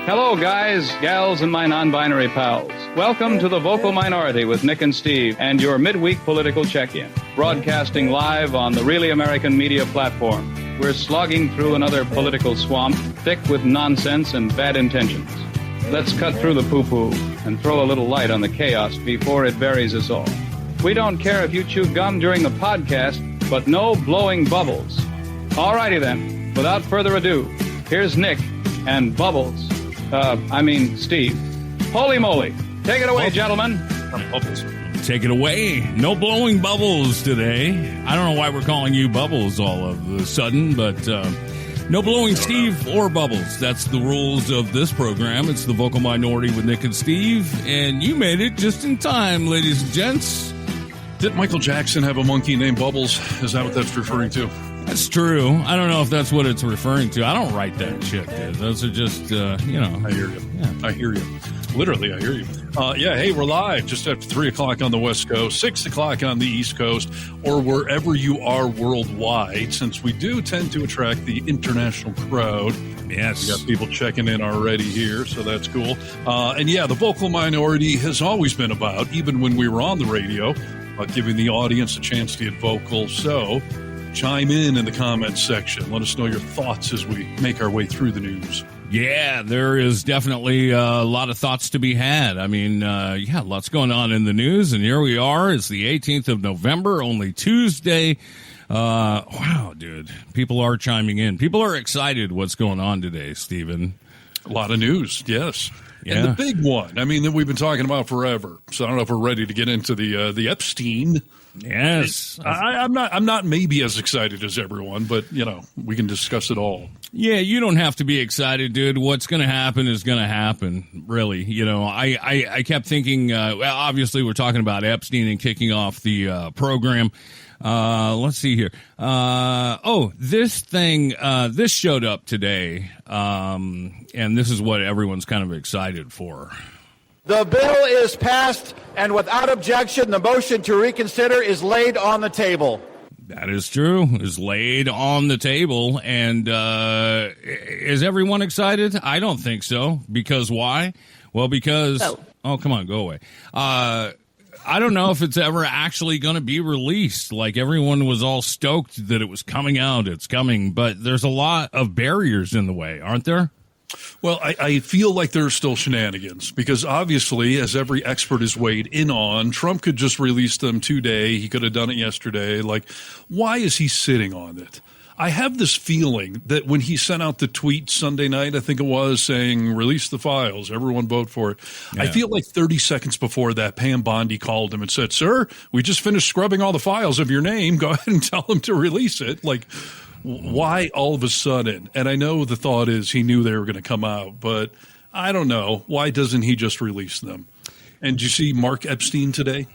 Hello, guys, gals, and my non-binary pals. Welcome to The Vocal Minority with Nick and Steve and your midweek political check-in. Broadcasting live on the Really American Media platform. We're slogging through another political swamp, thick with nonsense and bad intentions. Let's cut through the poo-poo and throw a little light on the chaos before it buries us all. We don't care if you chew gum during the podcast, but no blowing bubbles. Alrighty then, without further ado, here's Nick and Bubbles. Steve. Holy moly. Take it away, gentlemen. Bubbles. Take it away. No blowing bubbles today. I don't know why we're calling you Bubbles all of a sudden, but no blowing Steve or Bubbles. That's the rules of this program. It's the Vocal Minority with Nick and Steve, and you made it just in time, ladies and gents. Did Michael Jackson have a monkey named Bubbles? Is that what that's referring to? That's true. I don't know if that's what it's referring to. I don't write that shit, dude. Those are just, I hear you. Yeah. I hear you. Literally, I hear you. Hey, we're live just after 3 o'clock on the West Coast, 6 o'clock on the East Coast, or wherever you are worldwide, since we do tend to attract the international crowd. Yes. We got people checking in already here, so that's cool. The Vocal Minority has always been about, even when we were on the radio, giving the audience a chance to get vocal. So chime in the comments section. Let us know your thoughts as we make our way through the news. Yeah, there is definitely a lot of thoughts to be had. I mean, lots going on in the news, and here we are. It's the 18th of November, only Tuesday. Wow, dude. People are chiming in. People are excited what's going on today, Stephen. A lot of news, yes. Yeah. And the big one, that we've been talking about forever. So I don't know if we're ready to get into the Epstein. Yes. I'm not maybe as excited as everyone, but, we can discuss it all. Yeah, you don't have to be excited, dude. What's going to happen is going to happen, really. I kept thinking, obviously we're talking about Epstein and kicking off the program. Let's see here. This thing, this showed up today, and this is what everyone's kind of excited for. The bill is passed, and without objection, the motion to reconsider is laid on the table. That is true. Is laid on the table. And is everyone excited? I don't think so. Because why? Well, because... Oh, come on, go away. I don't know if it's ever actually going to be released. Like, everyone was all stoked that it was coming out. It's coming. But there's a lot of barriers in the way, aren't there? Well, I feel like there's still shenanigans because obviously, as every expert is weighed in on, Trump could just release them today. He could have done it yesterday. Like, why is he sitting on it? I have this feeling that when he sent out the tweet Sunday night, I think it was, saying, release the files, everyone vote for it. Yeah. I feel like 30 seconds before that, Pam Bondi called him and said, sir, we just finished scrubbing all the files of your name. Go ahead and tell him to release it. Like, why all of a sudden? And I know the thought is he knew they were going to come out, but I don't know. Why doesn't he just release them? And did you see Mark Epstein today?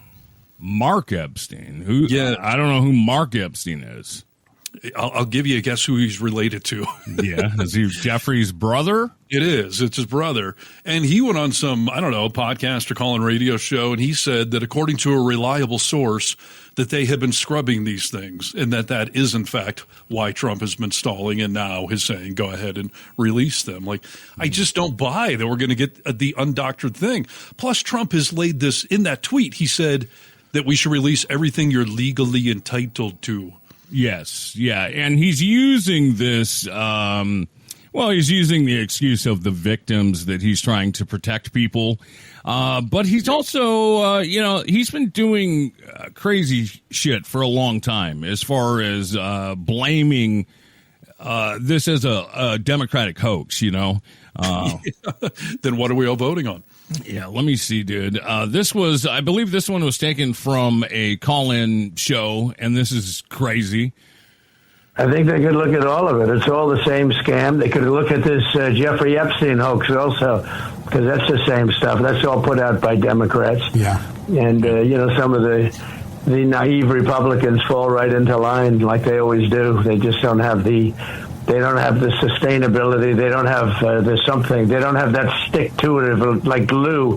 Mark Epstein? Who? Yeah. I don't know who Mark Epstein is. I'll give you a guess who he's related to. Yeah. Is he Jeffrey's brother? It is. It's his brother. And he went on some, podcast or call-in radio show, and he said that according to a reliable source, that they have been scrubbing these things and that is, in fact, why Trump has been stalling and now is saying go ahead and release them. Like, I just don't buy that we're going to get the undoctored thing. Plus, Trump has laid this in that tweet. He said that we should release everything you're legally entitled to. Yes, yeah, and he's using this, he's using the excuse of the victims that he's trying to protect people, but he's also, he's been doing crazy shit for a long time as far as blaming this as a Democratic hoax, Then what are we all voting on? Yeah, let me see, dude. I believe this one was taken from a call-in show, and this is crazy. I think they could look at all of it. It's all the same scam. They could look at this Jeffrey Epstein hoax also, because that's the same stuff. That's all put out by Democrats. Yeah. And, some of the naive Republicans fall right into line like they always do. They just don't have the sustainability. They don't have they don't have that stick to it like glue.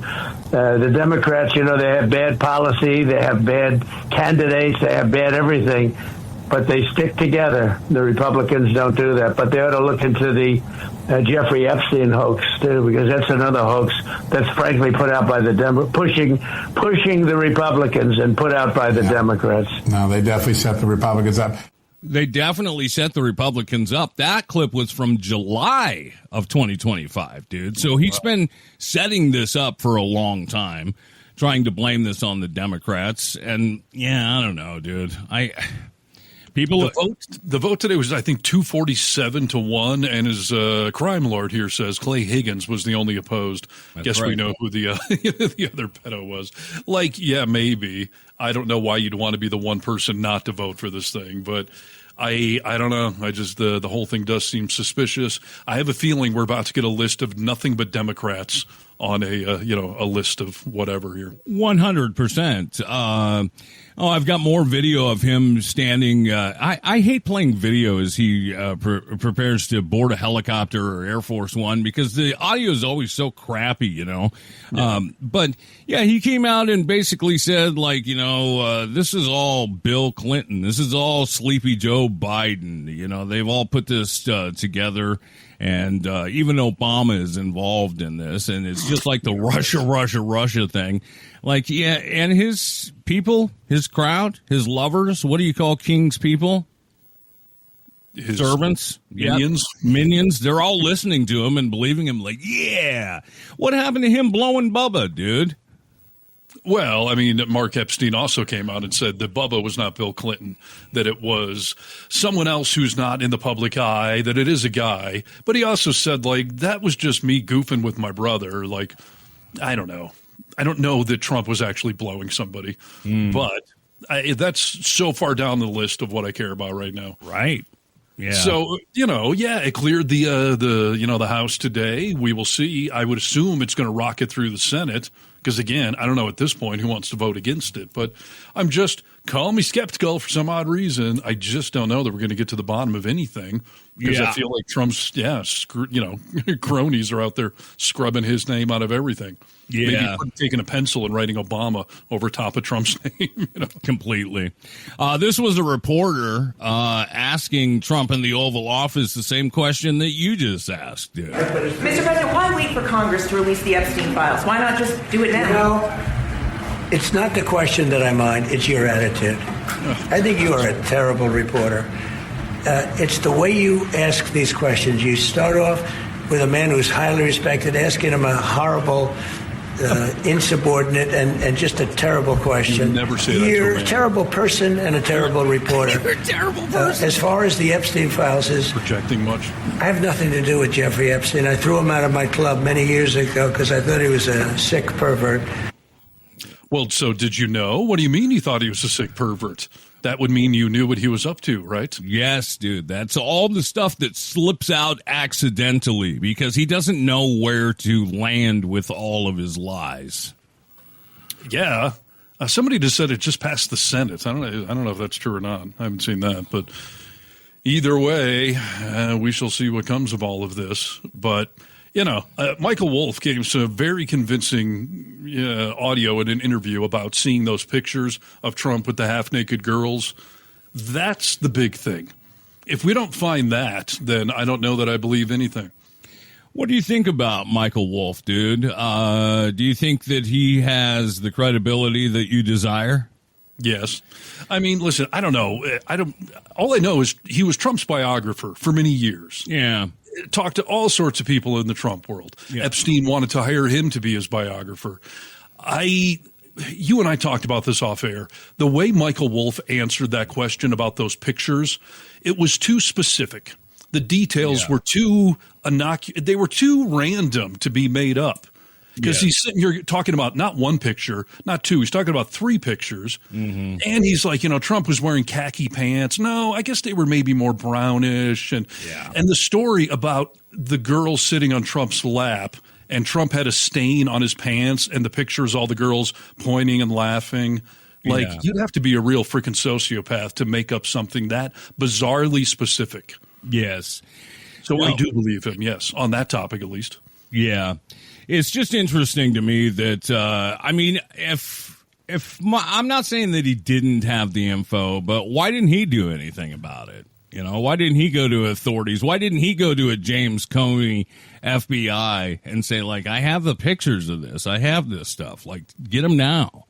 The Democrats, they have bad policy. They have bad candidates. They have bad everything. but they stick together. The Republicans don't do that, but they ought to look into the Jeffrey Epstein hoax too, because that's another hoax that's frankly put out by the pushing the Republicans and put out by the Democrats. No, they definitely set the Republicans up. They definitely set the Republicans up. That clip was from July of 2025, dude. So he's been setting this up for a long time, trying to blame this on the Democrats. And yeah, I don't know, dude. The vote today was, I think, 247-1, and his crime lord here says Clay Higgins was the only opposed. Guess right. We know who the the other pedo was. Like, yeah, maybe. I don't know why you'd want to be the one person not to vote for this thing, but I don't know. I just the whole thing does seem suspicious. I have a feeling we're about to get a list of nothing but Democrats on a list of whatever here. 100%. I've got more video of him standing. I hate playing video as he prepares to board a helicopter or Air Force One because the audio is always so crappy, Yeah. But yeah, he came out and basically said, this is all Bill Clinton. This is all Sleepy Joe Biden. They've all put this together. And even Obama is involved in this, and it's just like the Russia thing. And his people, his crowd, his lovers, what do you call King's people? His servants? Minions? Yep. Minions. They're all listening to him and believing him yeah. What happened to him blowing Bubba, dude? Well, I mean, Mark Epstein also came out and said that Bubba was not Bill Clinton, that it was someone else who's not in the public eye, that it is a guy. But he also said, that was just me goofing with my brother. I don't know. I don't know that Trump was actually blowing somebody. But that's so far down the list of what I care about right now. Right. Yeah. So, it cleared the House today. We will see. I would assume it's going to rocket through the Senate. Because, again, I don't know at this point who wants to vote against it. But I'm just, call me skeptical for some odd reason. I just don't know that we're going to get to the bottom of anything. Because I feel like Trump's, cronies are out there scrubbing his name out of everything. Yeah. Maybe taking a pencil and writing Obama over top of Trump's name. Completely. This was a reporter asking Trump in the Oval Office the same question that you just asked, dude. Mr. President, why wait for Congress to release the Epstein files? Why not just do it now? It's not the question that I mind. It's your attitude. I think you are a terrible reporter. It's the way you ask these questions. You start off with a man who's highly respected, asking him a horrible, insubordinate, and just a terrible question. You never say that. You're a terrible person and a terrible reporter. You're a terrible person. As far as the Epstein files is projecting much. I have nothing to do with Jeffrey Epstein. I threw him out of my club many years ago because I thought he was a sick pervert. Well, so did you know? What do you mean you thought he was a sick pervert? That would mean you knew what he was up to, right? Yes, dude. That's all the stuff that slips out accidentally because he doesn't know where to land with all of his lies. Yeah. Somebody just said it just passed the Senate. I don't know if that's true or not. I haven't seen that. But either way, we shall see what comes of all of this. But, Michael Wolff gave some very convincing audio in an interview about seeing those pictures of Trump with the half-naked girls. That's the big thing. If we don't find that, then I don't know that I believe anything. What do you think about Michael Wolff, dude? Do you think that he has the credibility that you desire? Yes. I mean, listen, I don't know. All I know is he was Trump's biographer for many years. Yeah. Talked to all sorts of people in the Trump world. Yeah. Epstein wanted to hire him to be his biographer. You and I talked about this off air. The way Michael Wolff answered that question about those pictures, it was too specific. The details were too they were too random to be made up. Because he's sitting here talking about not one picture, not two. He's talking about three pictures. Mm-hmm. And he's like, Trump was wearing khaki pants. No, I guess they were maybe more brownish. And the story about the girl sitting on Trump's lap and Trump had a stain on his pants and the pictures, all the girls pointing and laughing. You'd have to be a real freaking sociopath to make up something that bizarrely specific. Yes. So I do believe him, yes, on that topic at least. Yeah. It's just interesting to me that, if I'm not saying that he didn't have the info, but why didn't he do anything about it? You know, why didn't he go to authorities? Why didn't he go to a James Comey FBI and say, like, I have the pictures of this. I have this stuff. Like, get them now.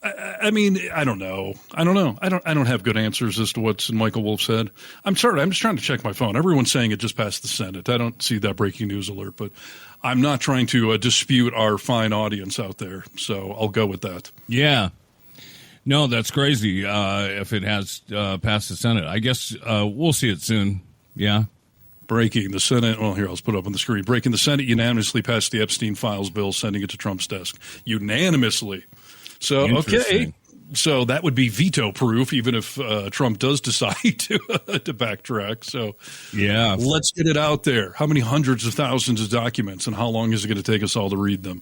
I mean, I don't know. I don't have good answers as to what's in Michael Wolff's head. I'm sorry. I'm just trying to check my phone. Everyone's saying it just passed the Senate. I don't see that breaking news alert, but I'm not trying to dispute our fine audience out there. So I'll go with that. Yeah. No, that's crazy. If it has passed the Senate, I guess we'll see it soon. Yeah. Breaking the Senate. Well, here, I'll put it up on the screen. Breaking the Senate unanimously passed the Epstein files bill, sending it to Trump's desk. Unanimously. So, okay. So that would be veto proof, even if Trump does decide to backtrack. So, yeah, let's get it out there. How many hundreds of thousands of documents, and how long is it going to take us all to read them?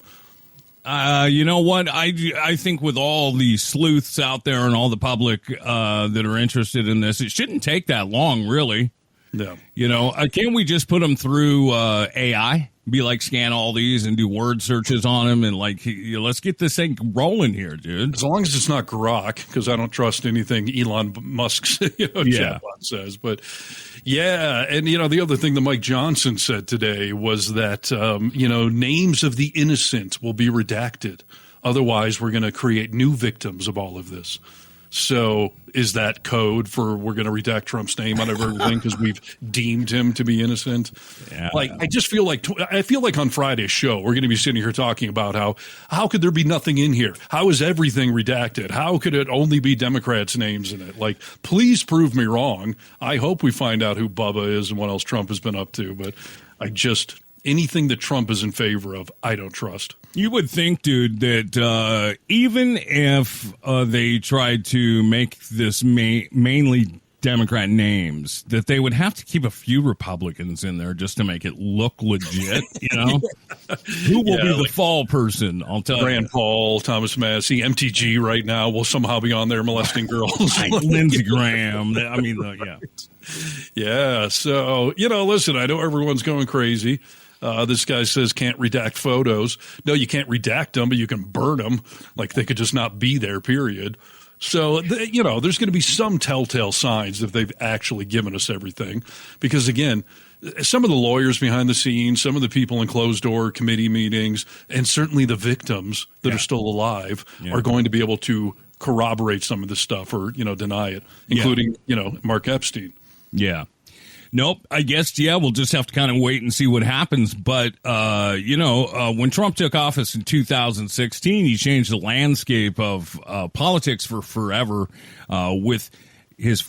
You know what? I think with all the sleuths out there and all the public that are interested in this, it shouldn't take that long, really. Yeah. You know, can't we just put them through AI? Be like, scan all these and do word searches on them, and like, let's get this thing rolling here, dude. As long as it's not Grok, because I don't trust anything Elon Musk's chatbot says. But yeah, and the other thing that Mike Johnson said today was that names of the innocent will be redacted. Otherwise, we're going to create new victims of all of this. So is that code for we're going to redact Trump's name out of everything because we've deemed him to be innocent? Yeah. Like, I just feel like on Friday's show, we're going to be sitting here talking about how could there be nothing in here? How is everything redacted? How could it only be Democrats' names in it? Like, please prove me wrong. I hope we find out who Bubba is and what else Trump has been up to. But anything that Trump is in favor of, I don't trust. You would think, dude, that even if they tried to make this mainly Democrat names, that they would have to keep a few Republicans in there just to make it look legit, you know? Who will be the fall person, I'll tell you. Rand Paul, Thomas Massie, MTG right now will somehow be on there molesting girls. Lindsey Graham. I mean, yeah. Yeah, so, listen, I know everyone's going crazy. This guy says can't redact photos. No, you can't redact them, but you can burn them. Like, they could just not be there, period. So, there's going to be some telltale signs if they've actually given us everything. Because, again, some of the lawyers behind the scenes, some of the people in closed-door committee meetings, and certainly the victims that are still alive are going to be able to corroborate some of this stuff or, deny it, including, Mark Epstein. Yeah. Nope. I guess, we'll just have to kind of wait and see what happens. But, when Trump took office in 2016, he changed the landscape of politics for forever with his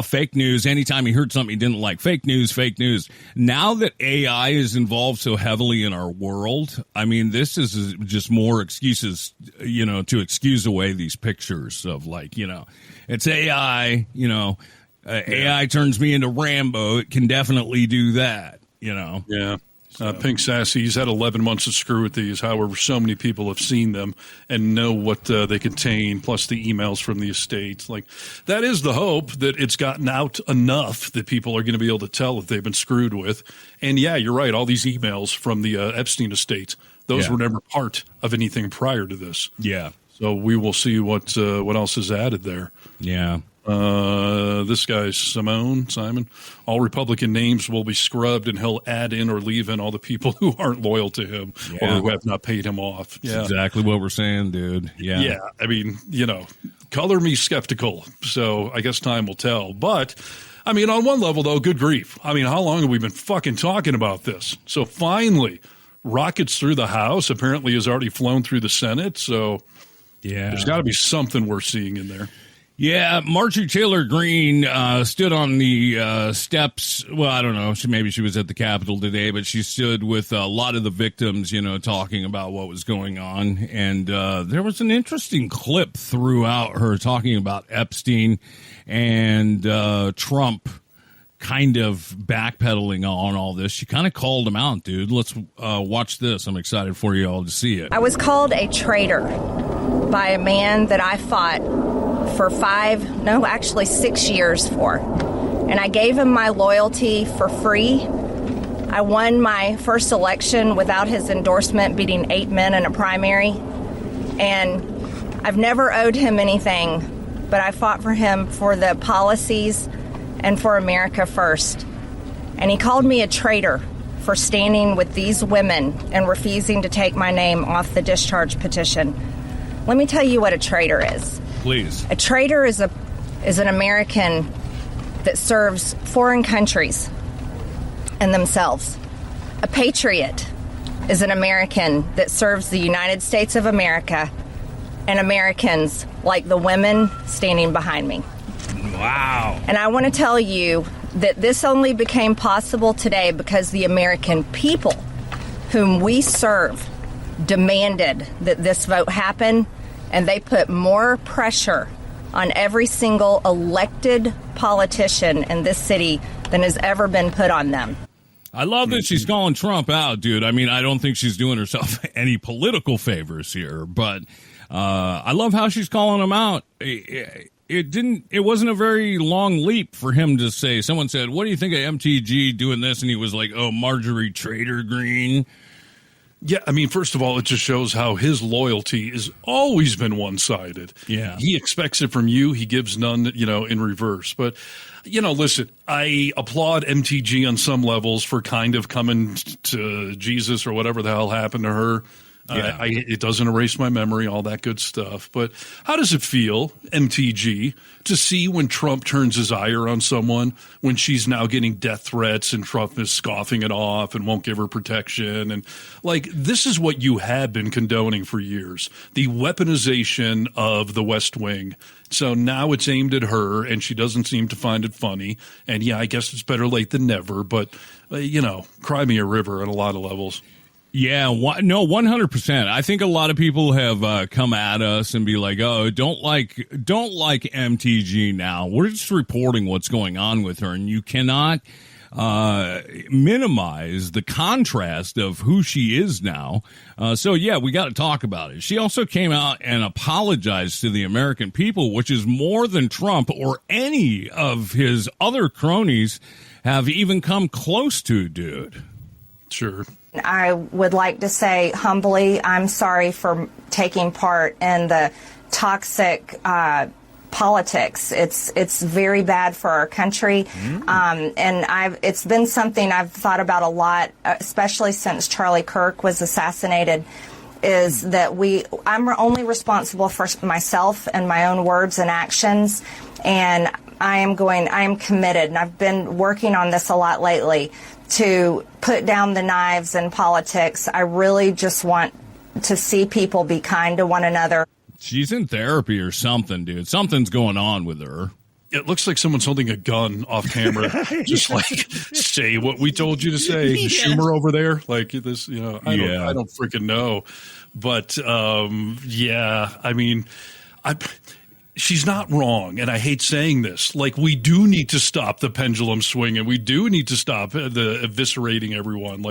fake news. Anytime he heard something he didn't like, fake news. Now that AI is involved so heavily in our world, I mean, this is just more excuses, to excuse away these pictures of it's AI, AI turns me into Rambo. It can definitely do that, Yeah. Pink Sassy's had 11 months to screw with these. However, so many people have seen them and know what they contain, plus the emails from the estate. Like, that is the hope, that it's gotten out enough that people are going to be able to tell if they've been screwed with. And yeah, you're right. All these emails from the Epstein estate, those were never part of anything prior to this. Yeah. So we will see what else is added there. Yeah. This guy, Simon, all Republican names will be scrubbed, and he'll add in or leave in all the people who aren't loyal to him or who have not paid him off. Yeah. That's exactly what we're saying, dude. Yeah. Yeah. I mean, color me skeptical. So I guess time will tell. But, I mean, on one level, though, good grief. I mean, how long have we been fucking talking about this? So finally, rockets through the House apparently has already flown through the Senate. So there's got to be something we're seeing in there. Yeah, Marjorie Taylor Greene stood on the steps. Well, I don't know. Maybe she was at the Capitol today, but she stood with a lot of the victims, talking about what was going on. And there was an interesting clip throughout her talking about Epstein and Trump kind of backpedaling on all this. She kind of called him out, dude. Let's watch this. I'm excited for you all to see it. I was called a traitor by a man that I fought for 6 years for. And I gave him my loyalty for free. I won my first election without his endorsement, beating 8 men in a primary. And I've never owed him anything, but I fought for him for the policies and for America first. And he called me a traitor for standing with these women and refusing to take my name off the discharge petition. Let me tell you what a traitor is. Please. A traitor is an American that serves foreign countries and themselves. A patriot is an American that serves the United States of America and Americans like the women standing behind me. Wow. And I want to tell you that this only became possible today because the American people whom we serve demanded that this vote happen, and they put more pressure on every single elected politician in this city than has ever been put on them. I love that she's calling Trump out, dude. I mean, I don't think she's doing herself any political favors here, but I love how she's calling him out. It wasn't a very long leap for him to say. Someone said, "What do you think of MTG doing this?" And he was like, "Oh, Marjorie Trader Green." Yeah, I mean, first of all, it just shows how his loyalty has always been one-sided. Yeah. He expects it from you. He gives none, in reverse. But, listen, I applaud MTG on some levels for kind of coming to Jesus or whatever the hell happened to her. Yeah. It doesn't erase my memory, all that good stuff. But how does it feel, MTG, to see when Trump turns his ire on someone, when she's now getting death threats and Trump is scoffing it off and won't give her protection? And, this is what you have been condoning for years, the weaponization of the West Wing. So now it's aimed at her, and she doesn't seem to find it funny. And, yeah, I guess it's better late than never. But, cry me a river on a lot of levels. Yeah, no, 100%. I think a lot of people have come at us and be like, "Oh, don't like MTG now. We're just reporting what's going on with her," and you cannot minimize the contrast of who she is now. So yeah, we got to talk about it. She also came out and apologized to the American people, which is more than Trump or any of his other cronies have even come close to, dude. Sure. I would like to say humbly, I'm sorry for taking part in the toxic politics. It's very bad for our country, and it's been something I've thought about a lot, especially since Charlie Kirk was assassinated. Is that I'm only responsible for myself and my own words and actions, and I am committed, and I've been working on this a lot lately, to put down the knives in politics. I really just want to see people be kind to one another. She's in therapy or something, dude. Something's going on with her. It looks like someone's holding a gun off camera, just say what we told you to say. Yes. Schumer over there, like this, I don't freaking know. But, I mean, she's not wrong, and I hate saying this. We do need to stop the pendulum swing, and we do need to stop the eviscerating everyone.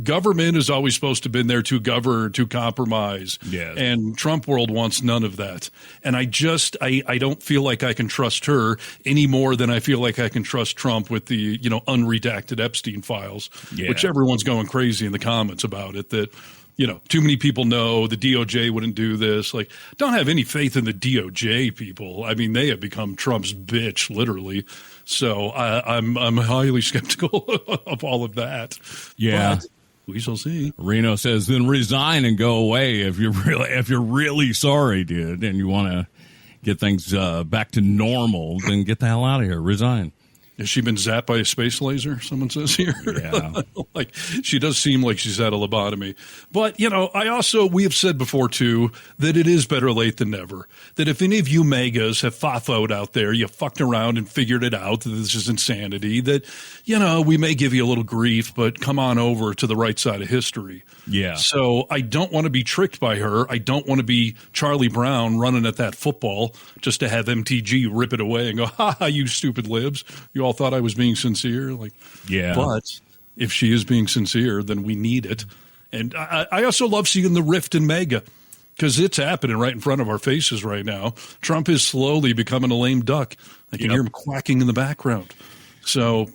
Government is always supposed to have been there to govern, to compromise. Yes. And Trump world wants none of that. And I don't feel like I can trust her any more than I feel like I can trust Trump with the, unredacted Epstein files, which everyone's going crazy in the comments about it, that too many people know the DOJ wouldn't do this. Don't have any faith in the DOJ people. I mean, they have become Trump's bitch, literally. So I'm highly skeptical of all of that. Yeah. But we shall see. Reno says, then resign and go away if you're really sorry, dude, and you want to get things back to normal, then get the hell out of here. Resign. Has she been zapped by a space laser, someone says here? Yeah. She does seem like she's had a lobotomy. But, we have said before, too, that it is better late than never. That if any of you megas have fofoed out there, you fucked around and figured it out that this is insanity, that, we may give you a little grief, but come on over to the right side of history. Yeah. So I don't want to be tricked by her. I don't want to be Charlie Brown running at that football just to have MTG rip it away and go, ha, you stupid libs. You all thought I was being sincere. But if she is being sincere, then we need it. And I also love seeing the rift in MAGA, because it's happening right in front of our faces right now. Trump is slowly becoming a lame duck. I can hear him quacking in the background. So,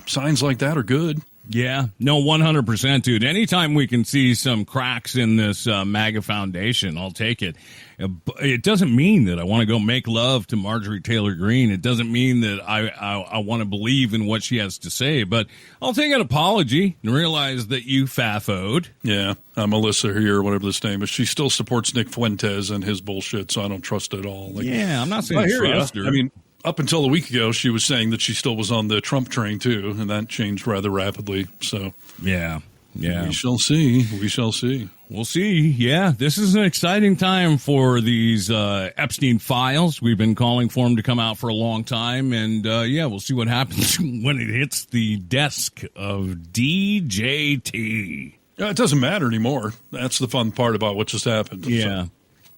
signs like that are good. Yeah, no, 100%, dude. Anytime we can see some cracks in this MAGA foundation, I'll take it. It doesn't mean that I want to go make love to Marjorie Taylor Greene. It doesn't mean that I want to believe in what she has to say, but I'll take an apology and realize that you faffoed. Yeah, Melissa here, whatever this name is, she still supports Nick Fuentes and his bullshit, so I don't trust it at all. Like, yeah, I'm not saying trust her. I mean, up until a week ago, she was saying that she still was on the Trump train, too, and that changed rather rapidly. So, yeah. We shall see. We shall see. We'll see. Yeah, this is an exciting time for these Epstein files. We've been calling for them to come out for a long time, and we'll see what happens when it hits the desk of DJT. It doesn't matter anymore. That's the fun part about what just happened. Yeah. So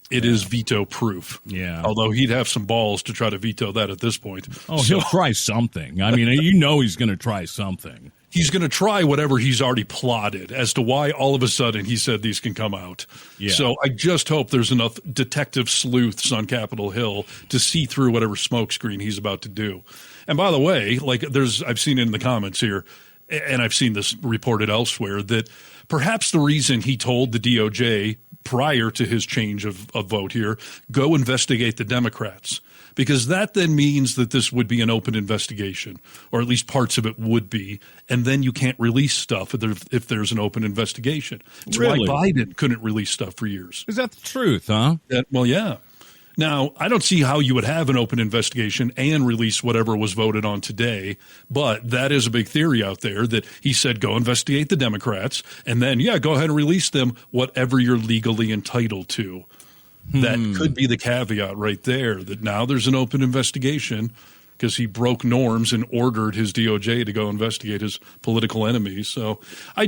it is veto proof. Yeah. Although he'd have some balls to try to veto that at this point. Oh, he'll try something. I mean, he's going to try something. He's going to try whatever he's already plotted as to why all of a sudden he said these can come out. Yeah. So I just hope there's enough detective sleuths on Capitol Hill to see through whatever smokescreen he's about to do. And by the way, like I've seen it in the comments here, and I've seen this reported elsewhere, that perhaps the reason he told the DOJ prior to his change of vote here, go investigate the Democrats. Because that then means that this would be an open investigation, or at least parts of it would be, and then you can't release stuff if there's an open investigation. It's really? why Biden couldn't release stuff for years. Is that the truth, huh? Well, yeah. Now, I don't see how you would have an open investigation and release whatever was voted on today, but that is a big theory out there that he said go investigate the Democrats, and then, go ahead and release them whatever you're legally entitled to. That could be the caveat right there, that now there's an open investigation because he broke norms and ordered his DOJ to go investigate his political enemies. So I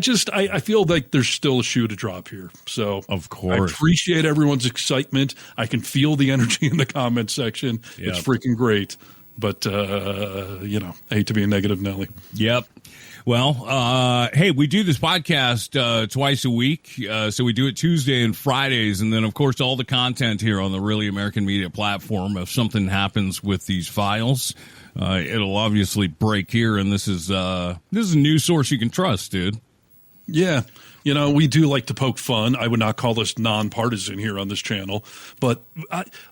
feel like there's still a shoe to drop here. So of course, I appreciate everyone's excitement. I can feel the energy in the comment section. Yep. It's freaking great. But, I hate to be a negative Nelly. Yep. Well, hey, we do this podcast twice a week, so we do it Tuesday and Fridays, and then, of course, all the content here on the Really American Media platform. If something happens with these files, it'll obviously break here, and this is a news source you can trust, dude. Yeah. We do like to poke fun. I would not call this nonpartisan here on this channel, but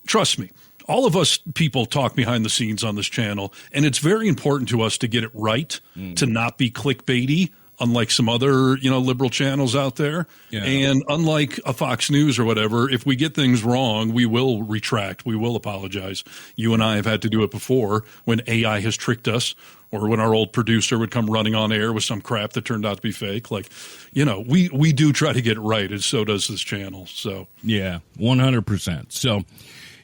trust me. All of us people talk behind the scenes on this channel, and it's very important to us to get it right, to not be clickbaity, unlike some other, liberal channels out there. Yeah. And unlike a Fox News or whatever, if we get things wrong, we will retract. We will apologize. You and I have had to do it before when AI has tricked us, or when our old producer would come running on air with some crap that turned out to be fake. Like, we do try to get it right, and so does this channel. So yeah, 100%. So.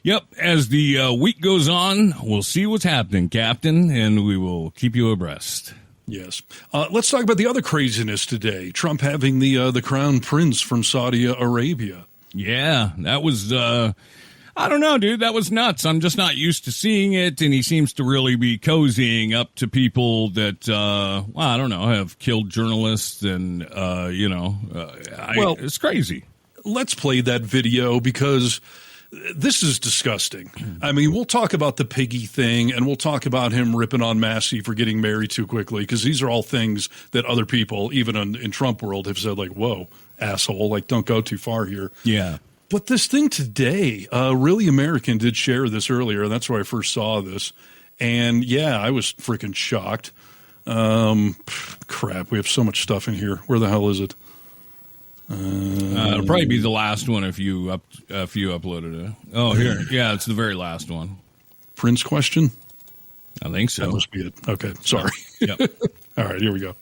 Yep, as the week goes on, we'll see what's happening, Captain, and we will keep you abreast. Yes. Let's talk about the other craziness today. Trump having the crown prince from Saudi Arabia. Yeah, that was, I don't know, dude. That was nuts. I'm just not used to seeing it, and he seems to really be cozying up to people that, I don't know, have killed journalists, and, it's crazy. Let's play that video because this is disgusting. I mean, we'll talk about the piggy thing, and we'll talk about him ripping on Massey for getting married too quickly, because these are all things that other people, even in Trump world, have said, like, whoa, asshole, like, don't go too far here. Yeah. But this thing today, Really American did share this earlier, and that's where I first saw this. And, yeah, I was freaking shocked. Crap, we have so much stuff in here. Where the hell is it? It'll probably be the last one if you uploaded it. Oh, here. Yeah, it's the very last one. Prince question? I think so. That must be it. Okay, sorry. Yep. All right, here we go.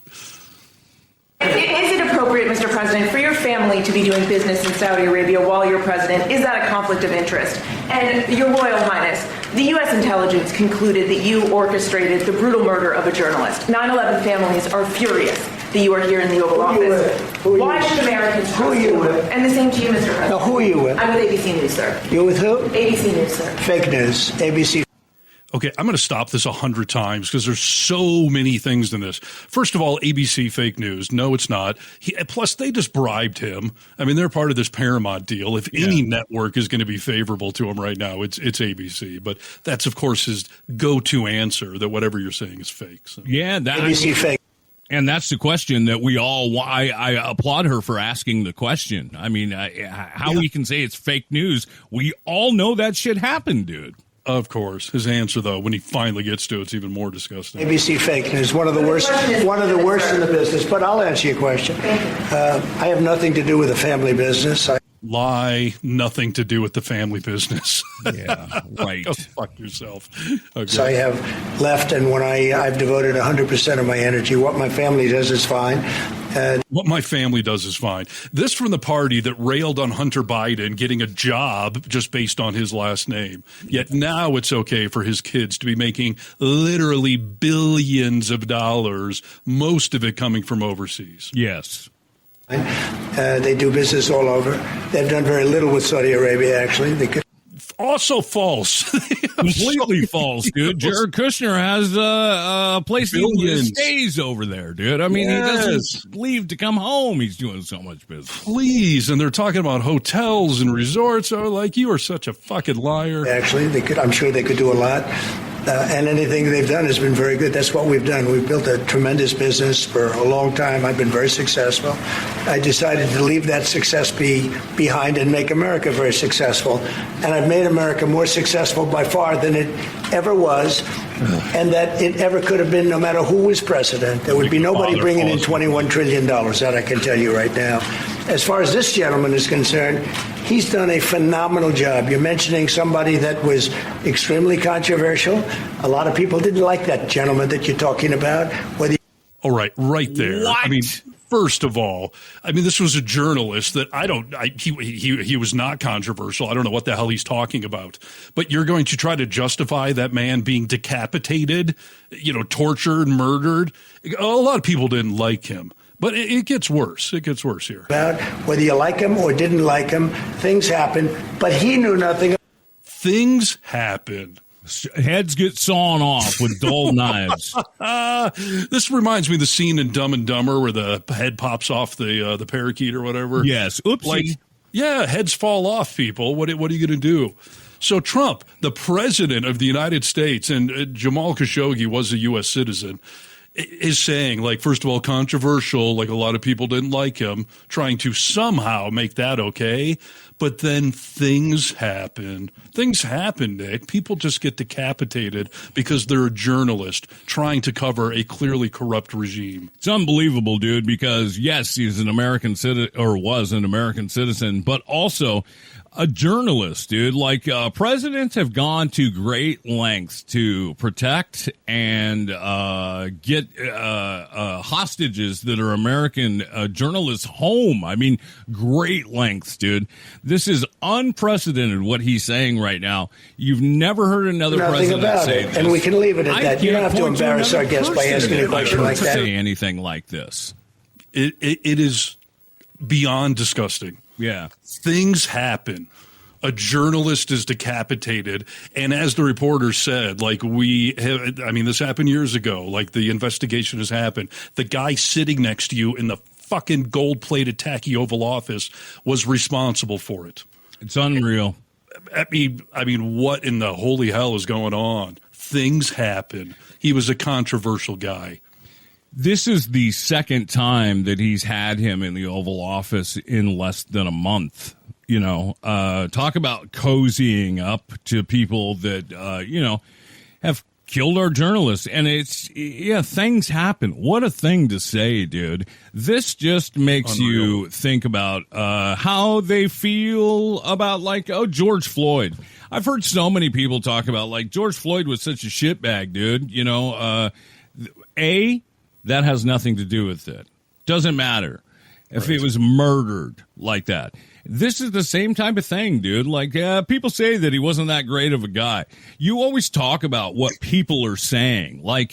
Is it appropriate, Mr. President, for your family to be doing business in Saudi Arabia while you're president? Is that a conflict of interest? And Your Royal Highness, the U.S. intelligence concluded that you orchestrated the brutal murder of a journalist. 9/11 families are furious that you are here in the Oval Office. Why should Americans trust you? Who are you with? And the same to you, Mr. President. Now, who are you with? I'm with ABC News, sir. You're with who? ABC News, sir. Fake news. ABC. Okay, I'm going to stop this 100 times because there's so many things in this. First of all, ABC fake news. No, it's not. Plus, they just bribed him. I mean, they're part of this Paramount deal. If any network is going to be favorable to him right now, it's ABC. But that's, of course, his go-to answer that whatever you're saying is fake. So. Yeah, ABC fake. And that's the question that we all, I applaud her for asking the question. I mean, how we can say it's fake news. We all know that shit happened, dude. Of course. His answer, though, when he finally gets to it, it's even more disgusting. ABC fake news, one of the worst in the business. But I'll answer your question. I have nothing to do with the family business. Lie, nothing to do with the family business. Yeah, right. Go fuck yourself. Okay. So I have left, and when I've devoted 100% of my energy. What my family does is fine. What my family does is fine. This from the party that railed on Hunter Biden getting a job just based on his last name. Yet now it's okay for his kids to be making literally billions of dollars, most of it coming from overseas. Yes. They do business all over. They've done very little with Saudi Arabia, actually. They could. Also false. Completely false, dude. Jared Kushner has a place he stays over there, dude. I mean, He doesn't leave to come home. He's doing so much business. Please. And they're talking about hotels and resorts. Oh, like, you are such a fucking liar. Actually, I'm sure they could do a lot. And anything they've done has been very good. That's what we've done. We've built a tremendous business for a long time. I've been very successful. I decided to leave that success behind and make America very successful. And I've made America more successful by far than it ever was, and that it ever could have been no matter who was president. There would be nobody bringing in $21 trillion, that I can tell you right now. As far as this gentleman is concerned, he's done a phenomenal job. You're mentioning somebody that was extremely controversial. A lot of people didn't like that gentleman that you're talking about. All right there. What? I mean, first of all, this was a journalist that he was not controversial. I don't know what the hell he's talking about. But you're going to try to justify that man being decapitated, tortured, murdered. A lot of people didn't like him. But it gets worse. It gets worse here. About whether you like him or didn't like him, things happen, but he knew nothing. Things happen. Heads get sawn off with dull knives. This reminds me of the scene in Dumb and Dumber where the head pops off the parakeet or whatever. Yes. Oopsie. Heads fall off, people. What are you going to do? So Trump, the president of the United States, and Jamal Khashoggi was a U.S. citizen, is saying, first of all, controversial, a lot of people didn't like him, trying to somehow make that okay. But then things happen. Things happen, Nick. People just get decapitated because they're a journalist trying to cover a clearly corrupt regime. It's unbelievable, dude, because, yes, he's an American citizen, or was an American citizen, but also a journalist, dude. Presidents have gone to great lengths to protect and get hostages that are American journalists home. Great lengths, dude. This is unprecedented what he's saying right now. You've never heard another president say this. And we can leave it at that. You don't have to embarrass our guest by asking a question like that. Say anything like this. It is beyond disgusting. Yeah. Things happen. A journalist is decapitated. And as the reporter said, this happened years ago. The investigation has happened. The guy sitting next to you in the fucking gold-plated tacky Oval Office was responsible for it. It's unreal. What in the holy hell is going on? Things happen. He was a controversial guy. This is the second time that he's had him in the Oval Office in less than a month. Talk about cozying up to people that, have killed our journalists. And things happen. What a thing to say, dude. This just makes you think about how they feel about, George Floyd. I've heard so many people talk about, George Floyd was such a shitbag, dude. That has nothing to do with it. Doesn't matter if it was murdered like that. This is the same type of thing, dude. People say that he wasn't that great of a guy. You always talk about what people are saying. A,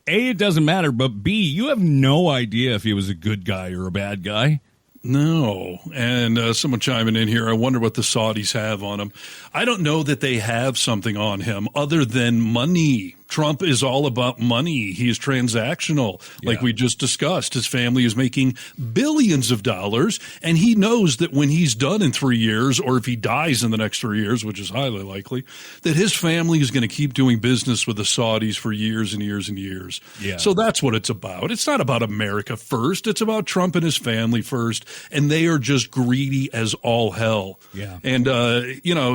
it doesn't matter, but B, you have no idea if he was a good guy or a bad guy. No. And someone chiming in here, I wonder what the Saudis have on him. I don't know that they have something on him other than money. Trump is all about money. He is transactional, like we just discussed. His family is making billions of dollars, and he knows that when he's done in 3 years, or if he dies in the next 3 years, which is highly likely, that his family is going to keep doing business with the Saudis for years and years and years. Yeah. So that's what it's about. It's not about America first. It's about Trump and his family first, and they are just greedy as all hell. Yeah. And,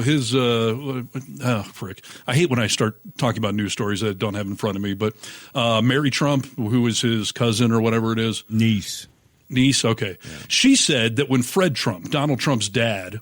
his frick. I hate when I start talking about news stories that I don't have in front of me, but Mary Trump, who is his cousin or whatever it is. Niece, okay. Yeah. She said that when Fred Trump, Donald Trump's dad,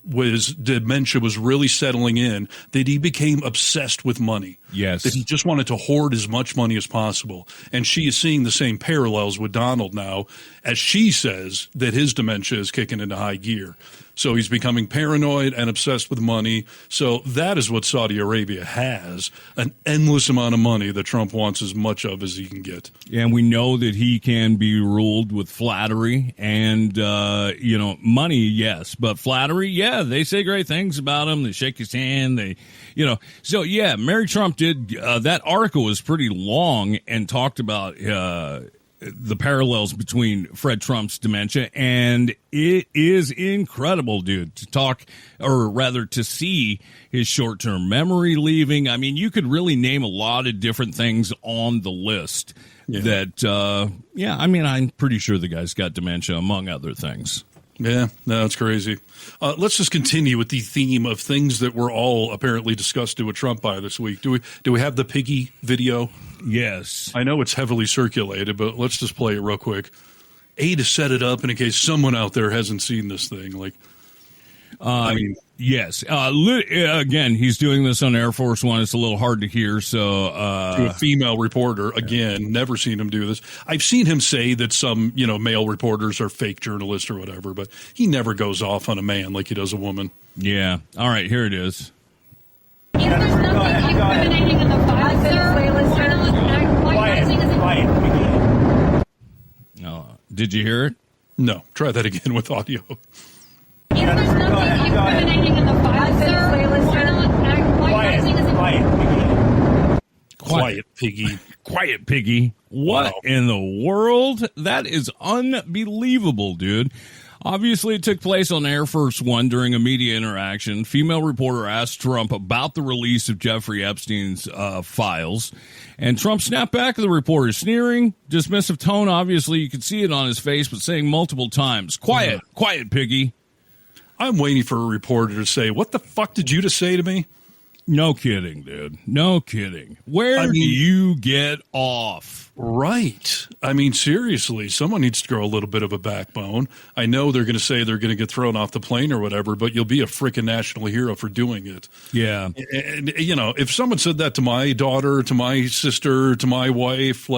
dementia was really settling in, that he became obsessed with money. Yes. That he just wanted to hoard as much money as possible. And she is seeing the same parallels with Donald now, as she says that his dementia is kicking into high gear. So he's becoming paranoid and obsessed with money. So that is what Saudi Arabia has, an endless amount of money that Trump wants as much of as he can get. And we know that he can be ruled with flattery and, money, yes. But flattery, yeah, they say great things about him. They shake his hand. So, yeah, Mary Trump did. That article was pretty long and talked about the parallels between Fred Trump's dementia, and it is incredible, dude, to see his short-term memory leaving. I mean, you could really name a lot of different things on the list I'm pretty sure the guy's got dementia, among other things. Yeah, no, it's crazy. Let's just continue with the theme of things that were all apparently disgusted with Trump by this week. Do we have the piggy video? Yes. I know it's heavily circulated, but let's just play it real quick. To set it up in case someone out there hasn't seen this thing. Yes. Again, he's doing this on Air Force One. It's a little hard to hear. So, to a female reporter, again, never seen him do this. I've seen him say that some, male reporters are fake journalists or whatever, but he never goes off on a man like he does a woman. Yeah. All right, here it is. Is there something incriminating in the file, sir? Quiet. Did you hear it? No. Try that again with audio. Is there something incriminating in the file, sir? Quiet, piggy. Quiet, piggy. What in the world? That is unbelievable, dude. Obviously, it took place on Air Force One during a media interaction. Female reporter asked Trump about the release of Jeffrey Epstein's files, and Trump snapped back at the reporter, sneering, dismissive tone. Obviously, you could see it on his face, but saying multiple times, quiet, piggy. I'm waiting for a reporter to say, what the fuck did you just say to me? No kidding, dude. No kidding. Where do you get off? Right. I mean, seriously, someone needs to grow a little bit of a backbone. I know they're going to say they're going to get thrown off the plane or whatever, but you'll be a freaking national hero for doing it. Yeah. And, if someone said that to my daughter, to my sister, to my wife,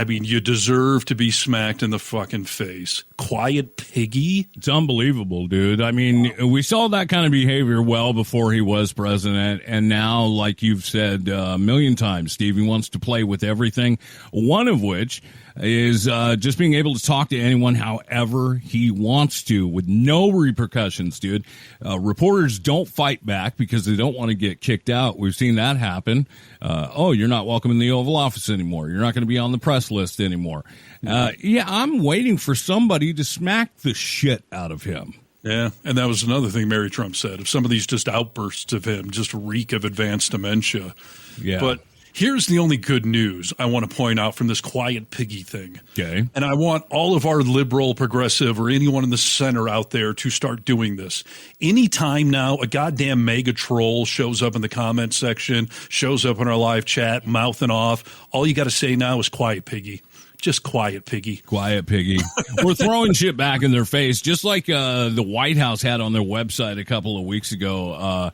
you deserve to be smacked in the fucking face. Quiet piggy? It's unbelievable, dude. I mean, we saw that kind of behavior well before he was president, and now, like you've said a million times, Steve, he wants to play with everything, one of which is just being able to talk to anyone however he wants to with no repercussions, dude. Reporters don't fight back because they don't want to get kicked out. We've seen that happen. You're not welcome in the Oval Office anymore. You're not going to be on the press list anymore. I'm waiting for somebody to smack the shit out of him. Yeah, and that was another thing Mary Trump said. If some of these just outbursts of him just reek of advanced dementia. Yeah. But here's the only good news I want to point out from this quiet piggy thing. Okay. And I want all of our liberal, progressive, or anyone in the center out there to start doing this. Anytime now a goddamn mega troll shows up in the comment section, shows up in our live chat, mouthing off, all you got to say now is quiet piggy. Just quiet piggy. Quiet piggy. We're throwing shit back in their face, just like the White House had on their website a couple of weeks ago.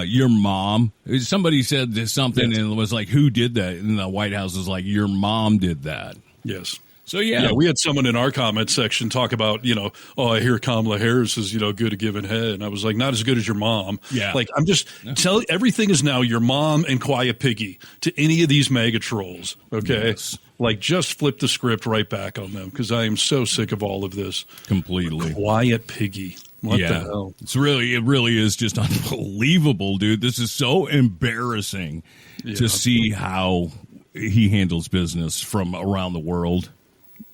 Your mom. Somebody said something and it was like, who did that? And the White House was like, your mom did that. Yes. So, yeah. We had someone in our comment section talk about, I hear Kamala Harris is, good at giving head. And I was like, not as good as your mom. Yeah. I'm just telling everything is now your mom and quiet piggy to any of these mega trolls. Okay. Yes. Just flip the script right back on them because I am so sick of all of this. Completely. Quiet piggy. What the hell? It really is just unbelievable, dude. This is so embarrassing to see how he handles business from around the world.